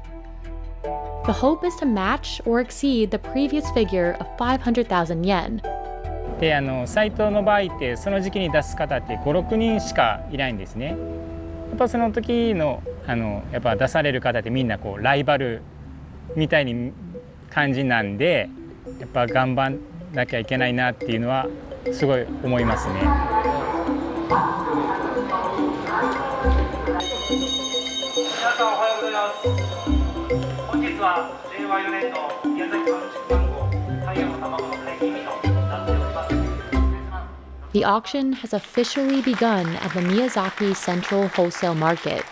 B: The hope is to match or exceed the previous figure of 500,000 yen.
F: でサイトの場合ってその時期に出す方って5、6人しかいないんですね。やっぱその時のやっぱ出される方ってみんなライバルみたいに感じなんで、やっぱ頑張んなきゃいけないなっていうのはすごい思いますね。
J: 皆さんおはようございます。本日は令和4年の宮崎産出マンゴー太陽の卵の解禁日となっております。
B: The auction has officially begun at the Miyazaki Central Wholesale Market.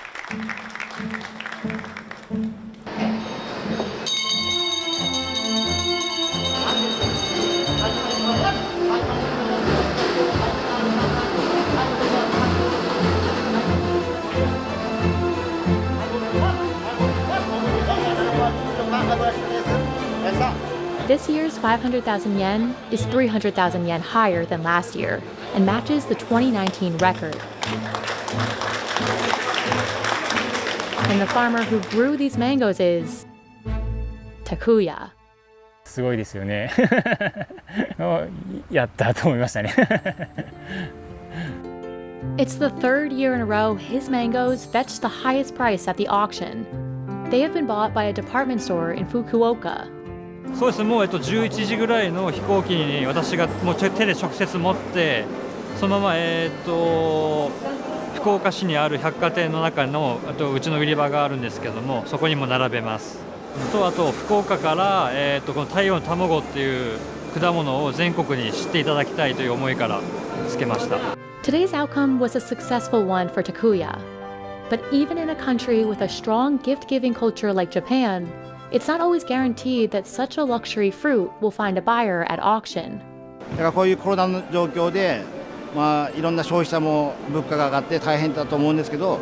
B: This year's 500,000 yen is 300,000 yen higher than last year and matches the 2019 record. And the farmer who grew these mangoes is Takuya.
F: すごいですよね。やったと思いましたね。
B: It's the third year in a row his mangoes fetched the highest price at the auction. They have been bought by a department store in Fukuoka.
K: そうですね、もう11時ぐらいの飛行機に私がもう手で直接持ってそのまま福岡市にある百貨店の中のうちの売り場があるんですけども、そこにも並べます。あと福岡からこの太陽の卵っていう果物を全国に知っていただきたいという思いからつけました。
B: Today's outcome was a successful one for Takuya. But even in a country with a strong gift-giving culture like Japan, it's not always guaranteed that such a luxury fruit will find a buyer at auction.
W: だからこういうコロナの状況で、いろんな消費者も物価が上がって大変だと思うんですけど、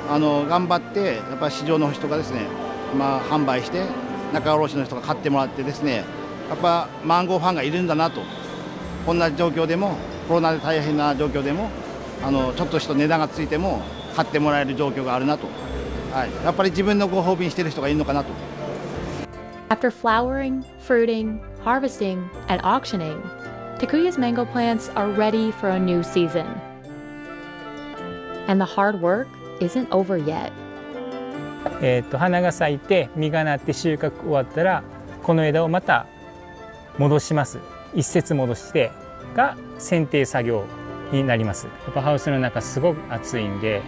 W: 頑張ってやっぱり市場の人がですね、販売して仲卸の人が買ってもらってですね、やっぱマンゴーファンがいるんだなと。こんな状況でもコロナで大変な状況でもちょっとした値段がついても買ってもらえる状況があるなと。やっぱり自分のご褒美にしてる人がいるのかなと。
B: After flowering, fruiting, harvesting, and auctioning, Takuya's mango plants are ready for a new season. And the hard work isn't over yet.
F: 花が咲いて実がなって収穫終わったらこの枝をまた戻します。一節戻してが剪定作業になります。やっぱハウスの中すごく暑いんで、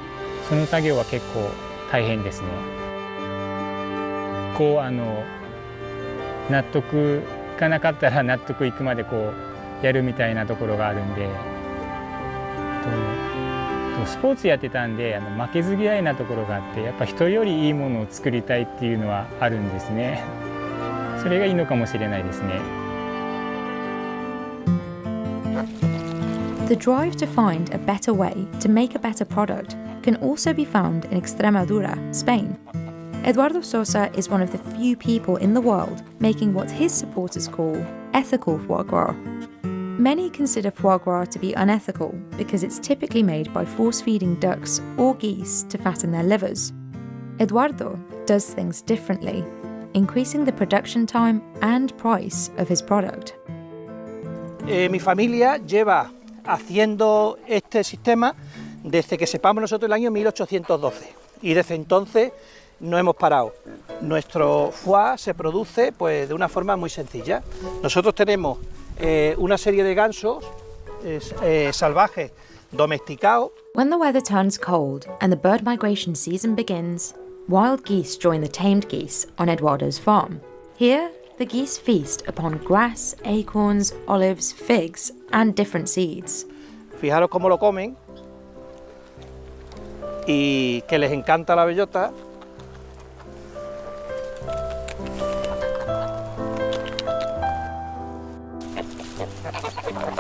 F: その作業は結構大変ですね。納得いかなかったら納得いくまでやるみたいなところがあるんで、スポーツやってたんで負けず嫌いなところがあって、やっぱ人よりいいものを作りたいっていうのはあるんですね。それがいいのかもしれないですね。
A: The drive to find a better way to make a better product can also be found in Extremadura, Spain. Eduardo Sosa is one of the few people in the world making what his supporters call ethical foie gras. Many consider foie gras to be unethical because it's typically made by force-feeding ducks or geese to fatten their livers. Eduardo does things differently, increasing the production time and price of his product.
S: Mi familia lleva haciendo este sistema desde que sepamos nosotros el año 1812 y desde entonces no hemos parado. Nuestro foie se produce de una forma muy sencilla. Nosotros tenemos una serie de gansos salvajes domesticados.
A: When the weather turns cold and the bird migration season begins, wild geese join the tamed geese on Eduardo's farm. Here, the geese feast upon grass, acorns, olives, figs, and different seeds.
S: Fijaros cómo lo comen y que les encanta la bellota.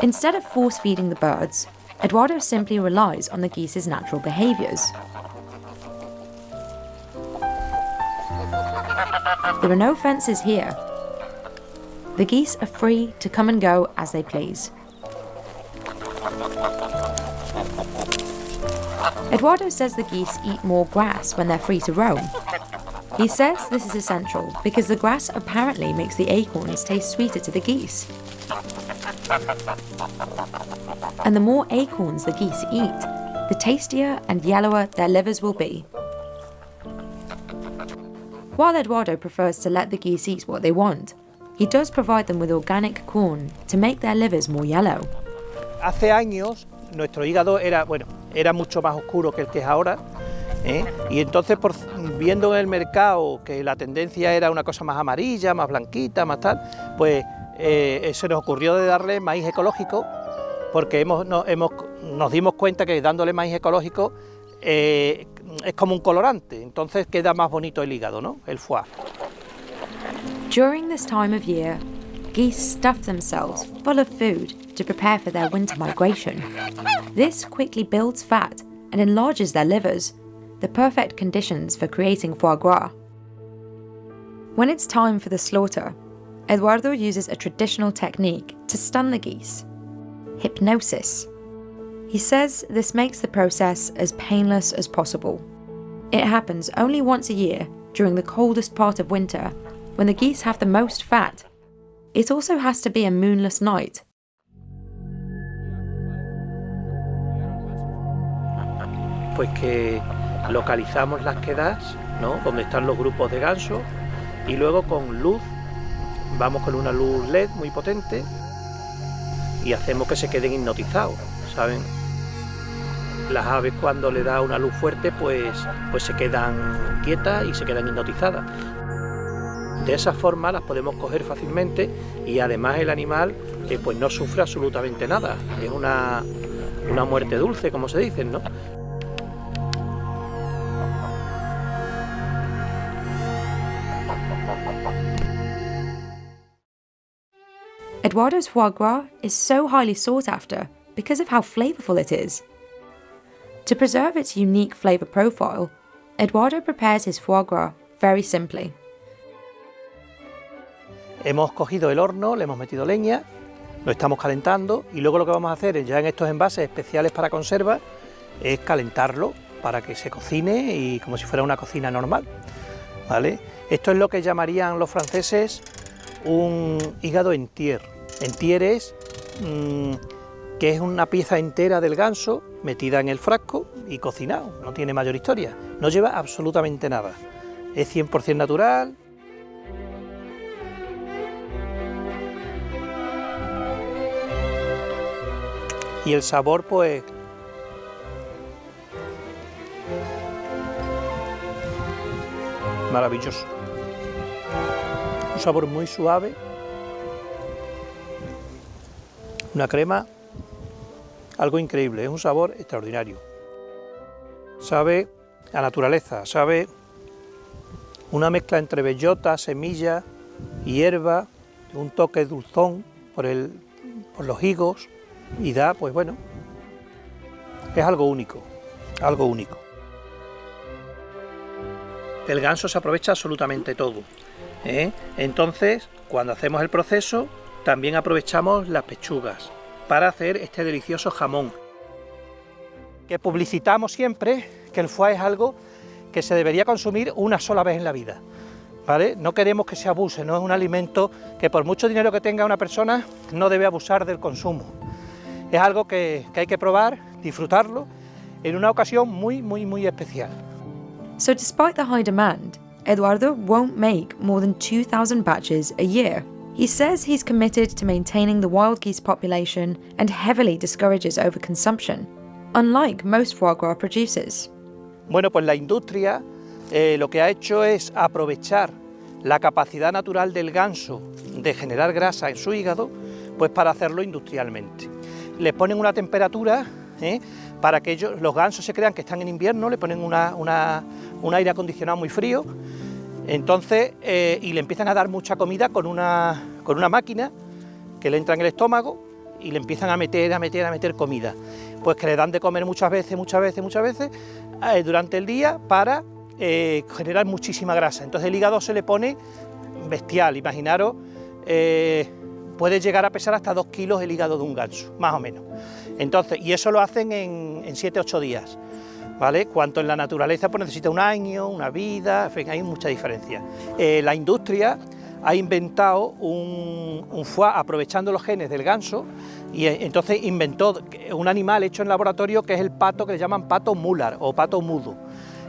A: Instead of force-feeding the birds, Eduardo simply relies on the geese's natural behaviours. There are no fences here. The geese are free to come and go as they please. Eduardo says the geese eat more grass when they're free to roam. He says this is essential because the grass apparently makes the acorns taste sweeter to the geese. And the more acorns the geese eat, the tastier and yellower their livers will be. While Eduardo prefers to let the geese eat what they want, he does provide them with organic corn to make their livers more yellow.
S: Hace años nuestro hígado era mucho más oscuro que el que es ahora, y entonces viendo en el mercado que la tendencia era una cosa más amarilla, más blanquita, más tal, pues se nos ocurrió de darle maíz ecológico, porque nos dimos cuenta que dándole maíz ecológico es como un colorante, entonces queda más bonito el hígado, ¿no? El foie.
A: During this time of year, geese stuff themselves full of food to prepare for their winter migration. This quickly builds fat and enlarges their livers, the perfect conditions for creating foie gras. When it's time for the slaughter, Eduardo uses a traditional technique to stun the geese: hypnosis. He says this makes the process as painless as possible. It happens only once a year during the coldest part of winter, when the geese have the most fat. It also has to be a moonless night.
S: Pues que localizamos las quedas, ¿no? Donde están los grupos de gansos, y luego con luz, vamos con una luz LED muy potente y hacemos que se queden hipnotizados, ¿saben? Las aves cuando le da una luz fuerte pues se quedan quietas y se quedan hipnotizadas. De esa forma las podemos coger fácilmente y además el animal pues no sufre absolutamente nada. Es una muerte dulce, como se dice, ¿no?
A: Eduardo's foie gras is so highly sought after because of how flavourful it is. To preserve its unique flavour profile, Eduardo prepares his foie gras very simply.
S: Hemos cogido el horno, le hemos metido leña, lo estamos calentando y luego lo que vamos a hacer ya en estos envases especiales para conserva es calentarlo para que se cocine y como si fuera una cocina normal, ¿vale? Esto es lo que llamarían los franceses un hígado en tiers. En tiers es que es una pieza entera del ganso metida en el frasco y cocinado, no tiene mayor historia, no lleva absolutamente nada, es 100% natural. Y el sabor pues maravilloso, un sabor muy suave, una crema, algo increíble, es un sabor extraordinario. Sabe a naturaleza, sabe una mezcla entre bellota, semilla, hierba, un toque dulzón por los higos y da, pues bueno, es algo único, algo único. El ganso se aprovecha absolutamente todo, ¿eh? Entonces, cuando hacemos el proceso, también aprovechamos las pechugas para hacer este delicioso jamón. Que publicitamos siempre que el foie es algo que se debería consumir una sola vez en la vida, ¿vale? No queremos que se abuse, no es un alimento que por mucho dinero que tenga una persona no debe abusar del consumo. Es algo que hay que probar, disfrutarlo en una ocasión muy, muy, muy especial.
A: So despite the high demand, Eduardo won't make more than 2,000 batches a year. He says he's committed to maintaining the wild geese population and heavily discourages overconsumption, unlike most foie gras producers.
S: Bueno, pues la industria lo que ha hecho es aprovechar la capacidad natural del ganso de generar grasa en su hígado, pues para hacerlo industrialmente. Le ponen una temperatura para que los gansos se crean que están en invierno, le ponen un aire acondicionado muy frío, entonces y le empiezan a dar mucha comida con una máquina que le entra en el estómago
I: y le empiezan a meter comida. Pues que le dan de comer muchas veces durante el día para generar muchísima grasa. Entonces el hígado se le pone bestial, imaginaros, puede llegar a pesar hasta 2 kilos el hígado de un ganso, más o menos. Entonces, y eso lo hacen en 7-8 días, ¿vale? Cuanto en la naturaleza pues necesita un año, una vida, en fin, hay mucha diferencia. La industria ha inventado un foie aprovechando los genes del ganso y entonces inventó un animal hecho en laboratorio que es el pato que le llaman pato mular o pato mudo.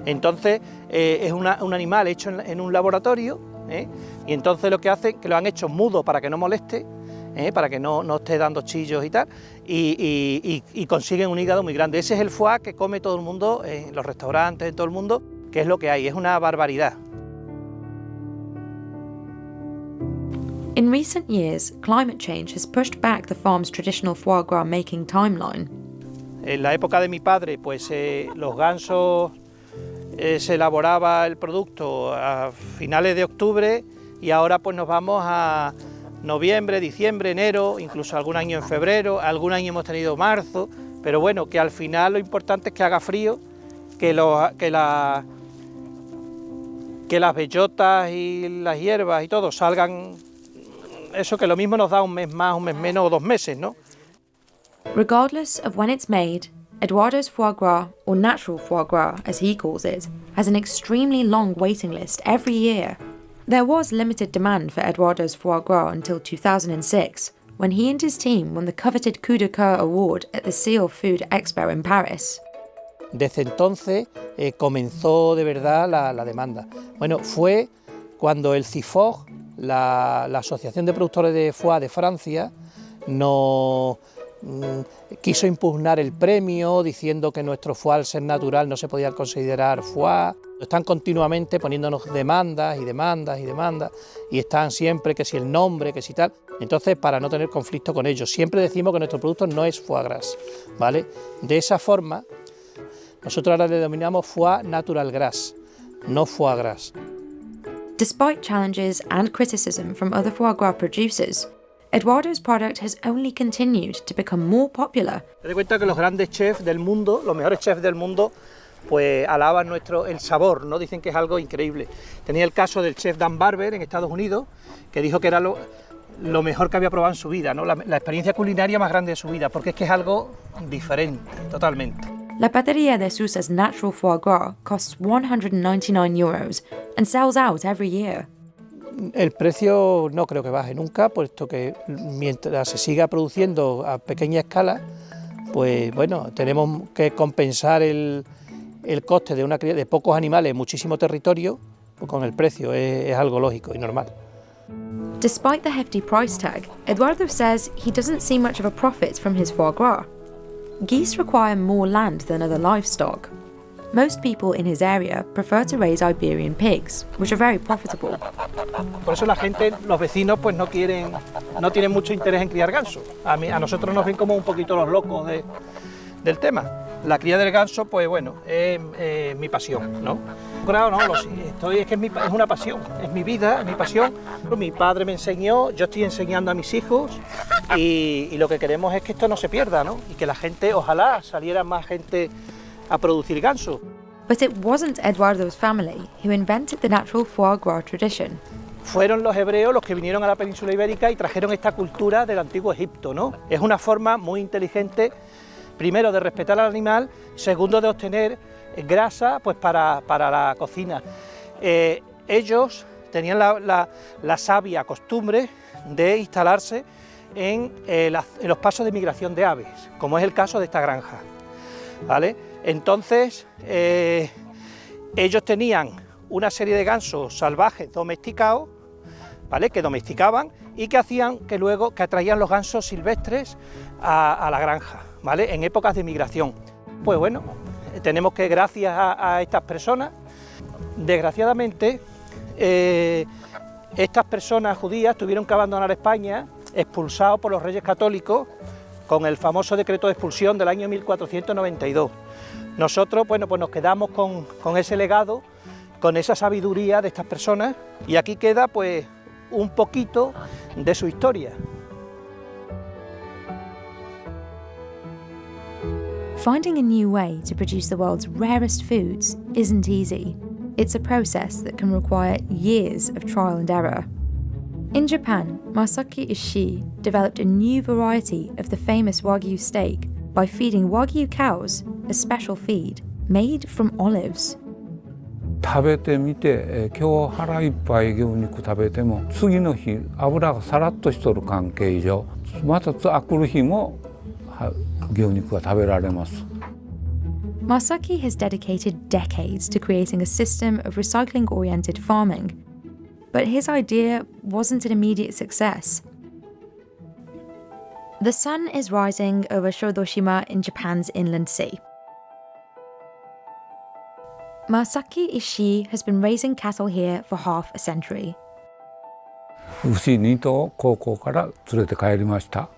I: Entonces es un animal hecho en un laboratorio, y entonces lo que hacen que lo han hecho mudo para que no moleste, para que no esté dando chillos y tal, y consiguen un hígado muy grande. Ese es el foie que come todo el mundo en los restaurantes, en todo el mundo, que es lo que hay, es una barbaridad.
A: In recent years, climate change has pushed back the farm's traditional foie gras making timeline.
I: En la época de mi padre, pues los gansos se elaboraba el producto a finales de octubre y ahora pues nos vamos a noviembre, diciembre, enero, incluso algún año en febrero, algún año hemos tenido marzo, pero bueno, que al final lo importante es que haga frío, que las bellotas y las hierbas y todo salgan, eso que lo mismo nos da un mes más, un mes menos o 2 meses, ¿no?
A: Regardless of when it's made, Eduardo's foie gras, or natural foie gras as he calls it, has an extremely long waiting list every year. There was limited demand for Eduardo's foie gras until 2006, when he and his team won the coveted Coup de Coeur Award at the Seal Food Expo in Paris.
I: Desde entonces comenzó de verdad la demanda. Bueno, fue cuando el CIFOG, la Asociación de Productores de Foie de Francia, quiso impugnar el premio diciendo que nuestro foie al ser natural no se podía considerar foie. Están continuamente poniéndonos demandas y están siempre que si el nombre, que si tal. Entonces, para no tener conflicto con ellos, siempre decimos que nuestro producto no es foie gras, ¿vale? De esa forma, nosotros ahora le denominamos foie natural gras, no foie gras.
A: Despite challenges and criticism from other foie gras producers, Eduardo's product has only continued to become more popular.
I: Te das cuenta que los grandes chefs del mundo, los mejores chefs del mundo, pues alaban el sabor, ¿no? Dicen que es algo increíble. Tenía el caso del chef Dan Barber en Estados Unidos, que dijo que era lo mejor que había probado en su vida, ¿no? La experiencia culinaria más grande de su vida, porque es que es algo diferente, totalmente.
A: La Pateria de Susa's natural foie gras costs €199 and sells out every year.
I: El precio no creo que baje nunca, puesto que mientras se siga produciendo a pequeña escala, pues bueno, tenemos que compensar el coste de una cría de pocos animales en muchísimo territorio, pues con el precio, es algo lógico y normal.
A: Despite the hefty price tag, Eduardo says he doesn't see much of a profit from his foie gras. Geese require more land than other livestock. Most people in his area prefer to raise Iberian pigs, which are very profitable.
I: Por eso la gente, los vecinos, pues no tienen mucho interés en criar ganso. A nosotros nos ven como un poquito los locos del tema. La cría del ganso, pues bueno, es mi pasión, ¿no? Claro, no, es que es una pasión, es mi vida, es mi pasión. Mi padre me enseñó, yo estoy enseñando a mis hijos y lo que queremos es que esto no se pierda, ¿no? Y que la gente, ojalá saliera más gente a producir ganso.
A: But it wasn't Eduardo's family who invented the natural foie gras tradition.
I: Fueron los hebreos los que vinieron a la península ibérica y trajeron esta cultura del antiguo Egipto, ¿no? Es una forma muy inteligente, primero de respetar al animal, segundo de obtener grasa pues para la cocina. Ellos tenían la sabia costumbre de instalarse en los pasos de migración de aves, como es el caso de esta granja, ¿vale? Entonces, ellos tenían una serie de gansos salvajes domesticados, ¿vale? Que domesticaban y que hacían que luego atraían los gansos silvestres a la granja, ¿vale? En épocas de migración. Pues bueno, tenemos que, gracias a estas personas, desgraciadamente, estas personas judías tuvieron que abandonar España, expulsados por los reyes católicos, con el famoso decreto de expulsión del año 1492. Nosotros, bueno, pues nos quedamos con ese legado, con esa sabiduría de estas personas, y aquí queda pues un poquito de su historia.
A: Finding a new way to produce the world's rarest foods isn't easy. It's a process that can require years of trial and error. In Japan, Masaki Ishii developed a new variety of the famous Wagyu steak by feeding Wagyu cows a special feed made from olives.
M: 食べてみて、今日腹いっぱい牛肉食べても次の日油がさらっとしとる関係以上またあくる日も牛肉が食べられます。
A: Masaki has dedicated decades to creating a system of recycling-oriented farming, but his idea wasn't an immediate success. The sun is rising over Shodoshima in Japan's inland sea. Masaki Ishii has been raising cattle here for half a century.
M: 牛2頭を高校から連れて帰りました。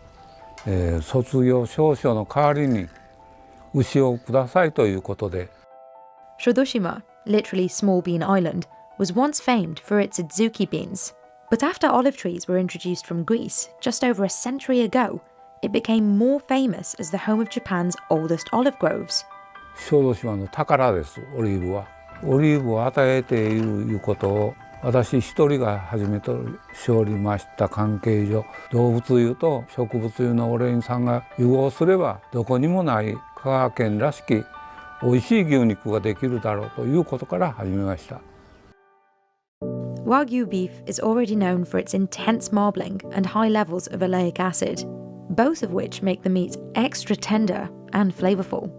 M: 卒業証書の代わりに牛をくださいということで。
A: Shodoshima, literally small bean island, was once famed for its adzuki beans. But after olive trees were introduced from Greece just over a century ago, it became more famous as the home of Japan's oldest olive groves.
M: 小豆島の宝です、オリーブは。オリーブを与えているいうことを私一人が始めとしておりました関係上、動物油と植物油のオレイン酸が融合すればどこにもない香川県らしき美味しい牛肉ができるだろうということから始めました。
A: Wagyu beef is already known for its intense marbling and high levels of oleic acid, both of which make the meat extra tender and flavorful.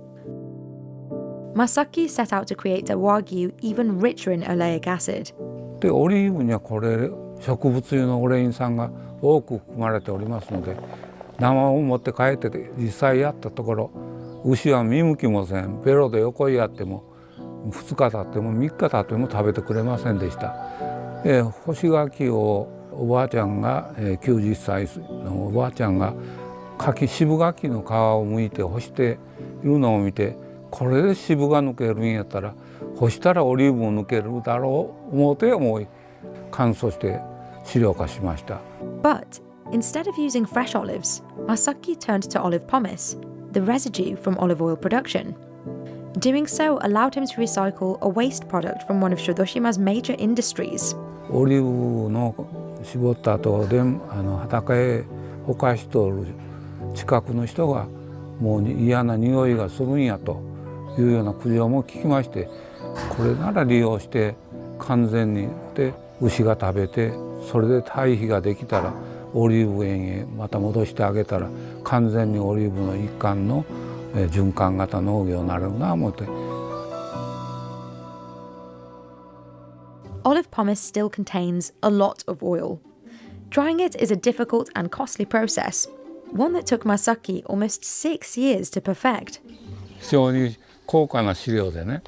A: Masaki set out to create a Wagyu even richer in oleic acid.
M: でオリーブにはこれ植物油のオレイン酸が多く含まれておりますので、生を持って帰って実際やったところ、牛は見向きもせん。ベロで横にやっても2日経っても3日経っても食べてくれませんでした。干し柿をおばあちゃんが90歳のおばあちゃんが渋柿の皮を剥いて干しているのを見て、これで渋が抜けるんやったら干したらオリーブも抜けるだろう思って乾燥して飼料化しました。
A: But instead of using fresh olives, Masaki turned to olive pomace, the residue from olive oil production. Doing so allowed him to recycle a waste product from one of Shodoshima's major industries.
M: オリーブの絞った後で畑へほかしとる近くの人がもう嫌な匂いがするんやというような苦情も聞きまして、これなら利用して完全にで牛が食べてそれで堆肥ができたらオリーブ園へまた戻してあげたら完全にオリーブの一環の循環型農業になるな思って。
A: Olive pomace still contains a lot of oil. Drying it is a difficult and costly process, one that took Masaki almost 6 years to perfect.
M: 非常に高価な飼料でね、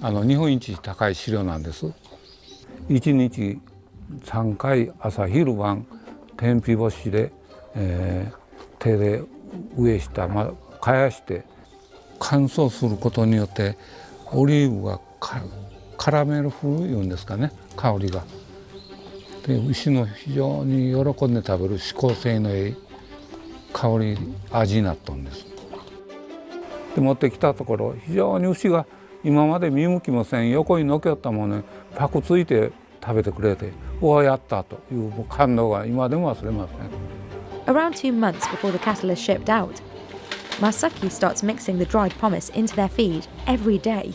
M: 日本一高い飼料なんです。1日3回朝昼晩天日干しで、手で上下かやして乾燥することによってオリーブがカラメル風いうんですかね、香りが。で牛の非常に喜んで食べる指向性のいい香り味になったんです。で持ってきたところ非常に牛が今まで見向きもせん横にのけったものにパクついて食べてくれて、おおやったという感動が今でも忘れません。
A: Around 2 months before the cattle is shipped out, Masaki starts mixing the dried pomace into their feed every day.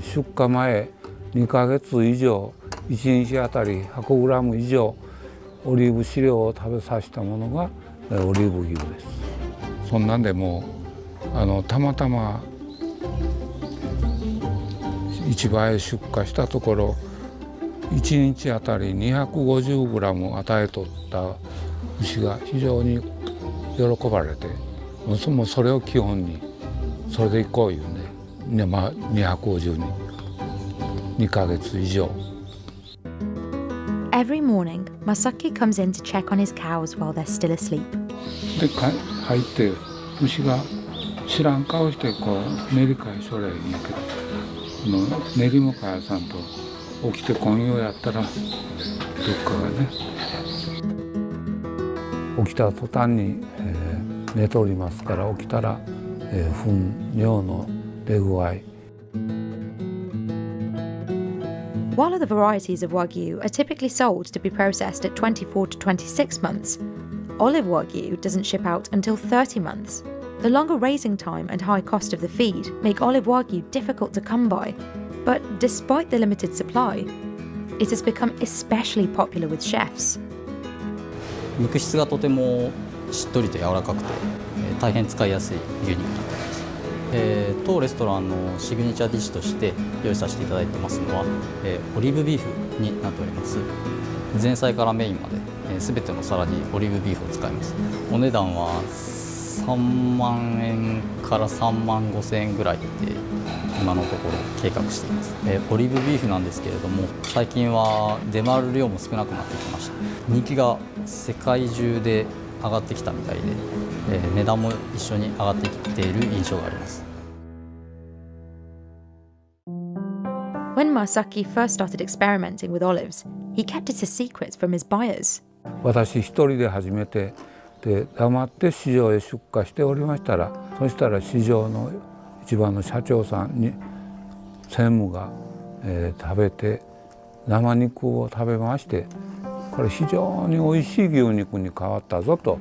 M: 出荷前2ヶ月以上1日あたり100グラム以上オリーブ飼料を食べさせたものがオリーブ牛です。そんなんでもうたまたま市場へ出荷したところ1日あたり250グラム与えとった牛が非常に喜ばれて、もうそれを基本にそれでいこういうね、250に2ヶ月以上。
A: Every morning, Masaki comes in to check on his cows while they're still asleep.
M: で入って牛が知らん顔して練り返しょれいいけど、練りもかやさんと起きてこんようやったらどっかがね起きた途端に寝ておりますから、起きたら糞尿の出具合。
A: While other varieties of Wagyu are typically sold to be processed at 24 to 26 months, olive Wagyu doesn't ship out until 30 months. The longer raising time and high cost of the feed make olive Wagyu difficult to come by, but despite the limited supply, it has become especially popular with chefs.
N: 肉質がとてもしっとりと柔らかくて、大変使いやすい牛肉になっています。当レストランのシグニチャーディッシュとして用意させていただいてますのは、オリーブビーフになっております。前菜からメインまで、全ての皿にオリーブビーフを使います。お値段は3万円から3万5千円ぐらいで今のところ計画しています。オリーブビーフなんですけれども、最近は出回る量も少なくなってきました。人気が世界中で上がってきたみたいで、値段も一緒に上がってきている印象があります。
A: When Masaki first started experimenting with olives, he kept it a secret from his buyers.
M: 私一人で始めてで黙って市場へ出荷しておりましたら、そしたら市場の一番の社長さんに専務が、食べて生肉を食べまして、これ非常に美味しい牛肉に変わったぞと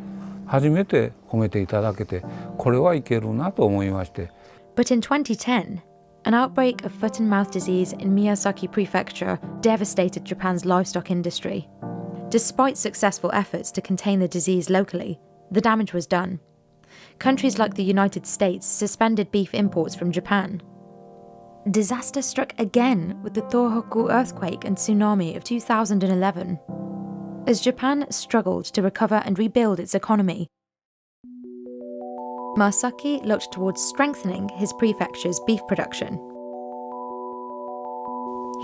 M: 初めて褒めていただけて、これはいけるなと思いまして。
A: But in 2010, an outbreak of foot and mouth disease in Miyazaki Prefecture devastated Japan's livestock industry. Despite successful efforts to contain the disease locally, the damage was done. Countries like the United States suspended beef imports from Japan. Disaster struck again with the Tohoku earthquake and tsunami of 2011. As Japan struggled to recover and rebuild its economy, Masaki looked towards strengthening his prefecture's beef production.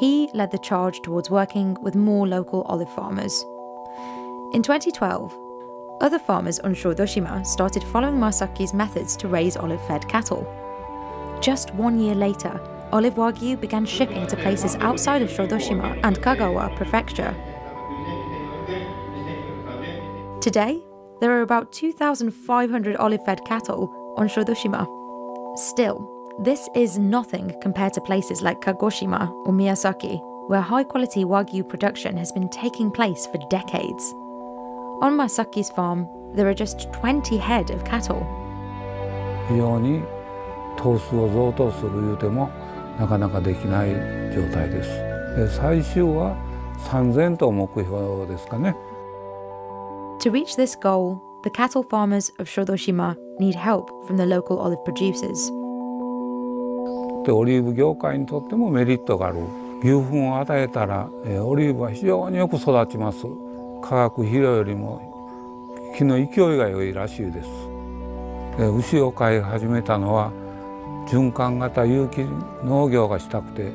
A: He led the charge towards working with more local olive farmers. In 2012, other farmers on Shodoshima started following Masaki's methods to raise olive-fed cattle. Just 1 year later, olive Wagyu began shipping to places outside of Shodoshima and Kagawa Prefecture. Today, there are about 2,500 olive-fed cattle on Shodoshima. Still, this is nothing compared to places like Kagoshima or Miyazaki, where high-quality Wagyu production has been taking place for decades. On Masaki's farm, there are just 20 head of cattle.
M: 非常に頭数を増頭するいうてもなかなかできない状態です。最終は3000頭目標ですかね。
A: To reach this goal, the cattle farmers of Shodoshima need help from the local olive producers.
M: でオリーブ業界にとってもメリットがある。牛糞を与えたら、オリーブは非常によく育ちます。化学肥料よりも木の勢いが良いらしいです。牛を飼い始めたのは循環型有機農業がしたくて、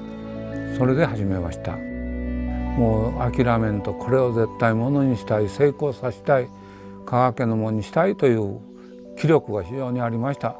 M: それで始めました。もう諦めんと、これを絶対ものにしたい、成功させたい、香川県のものにしたいという気力が非常にありました。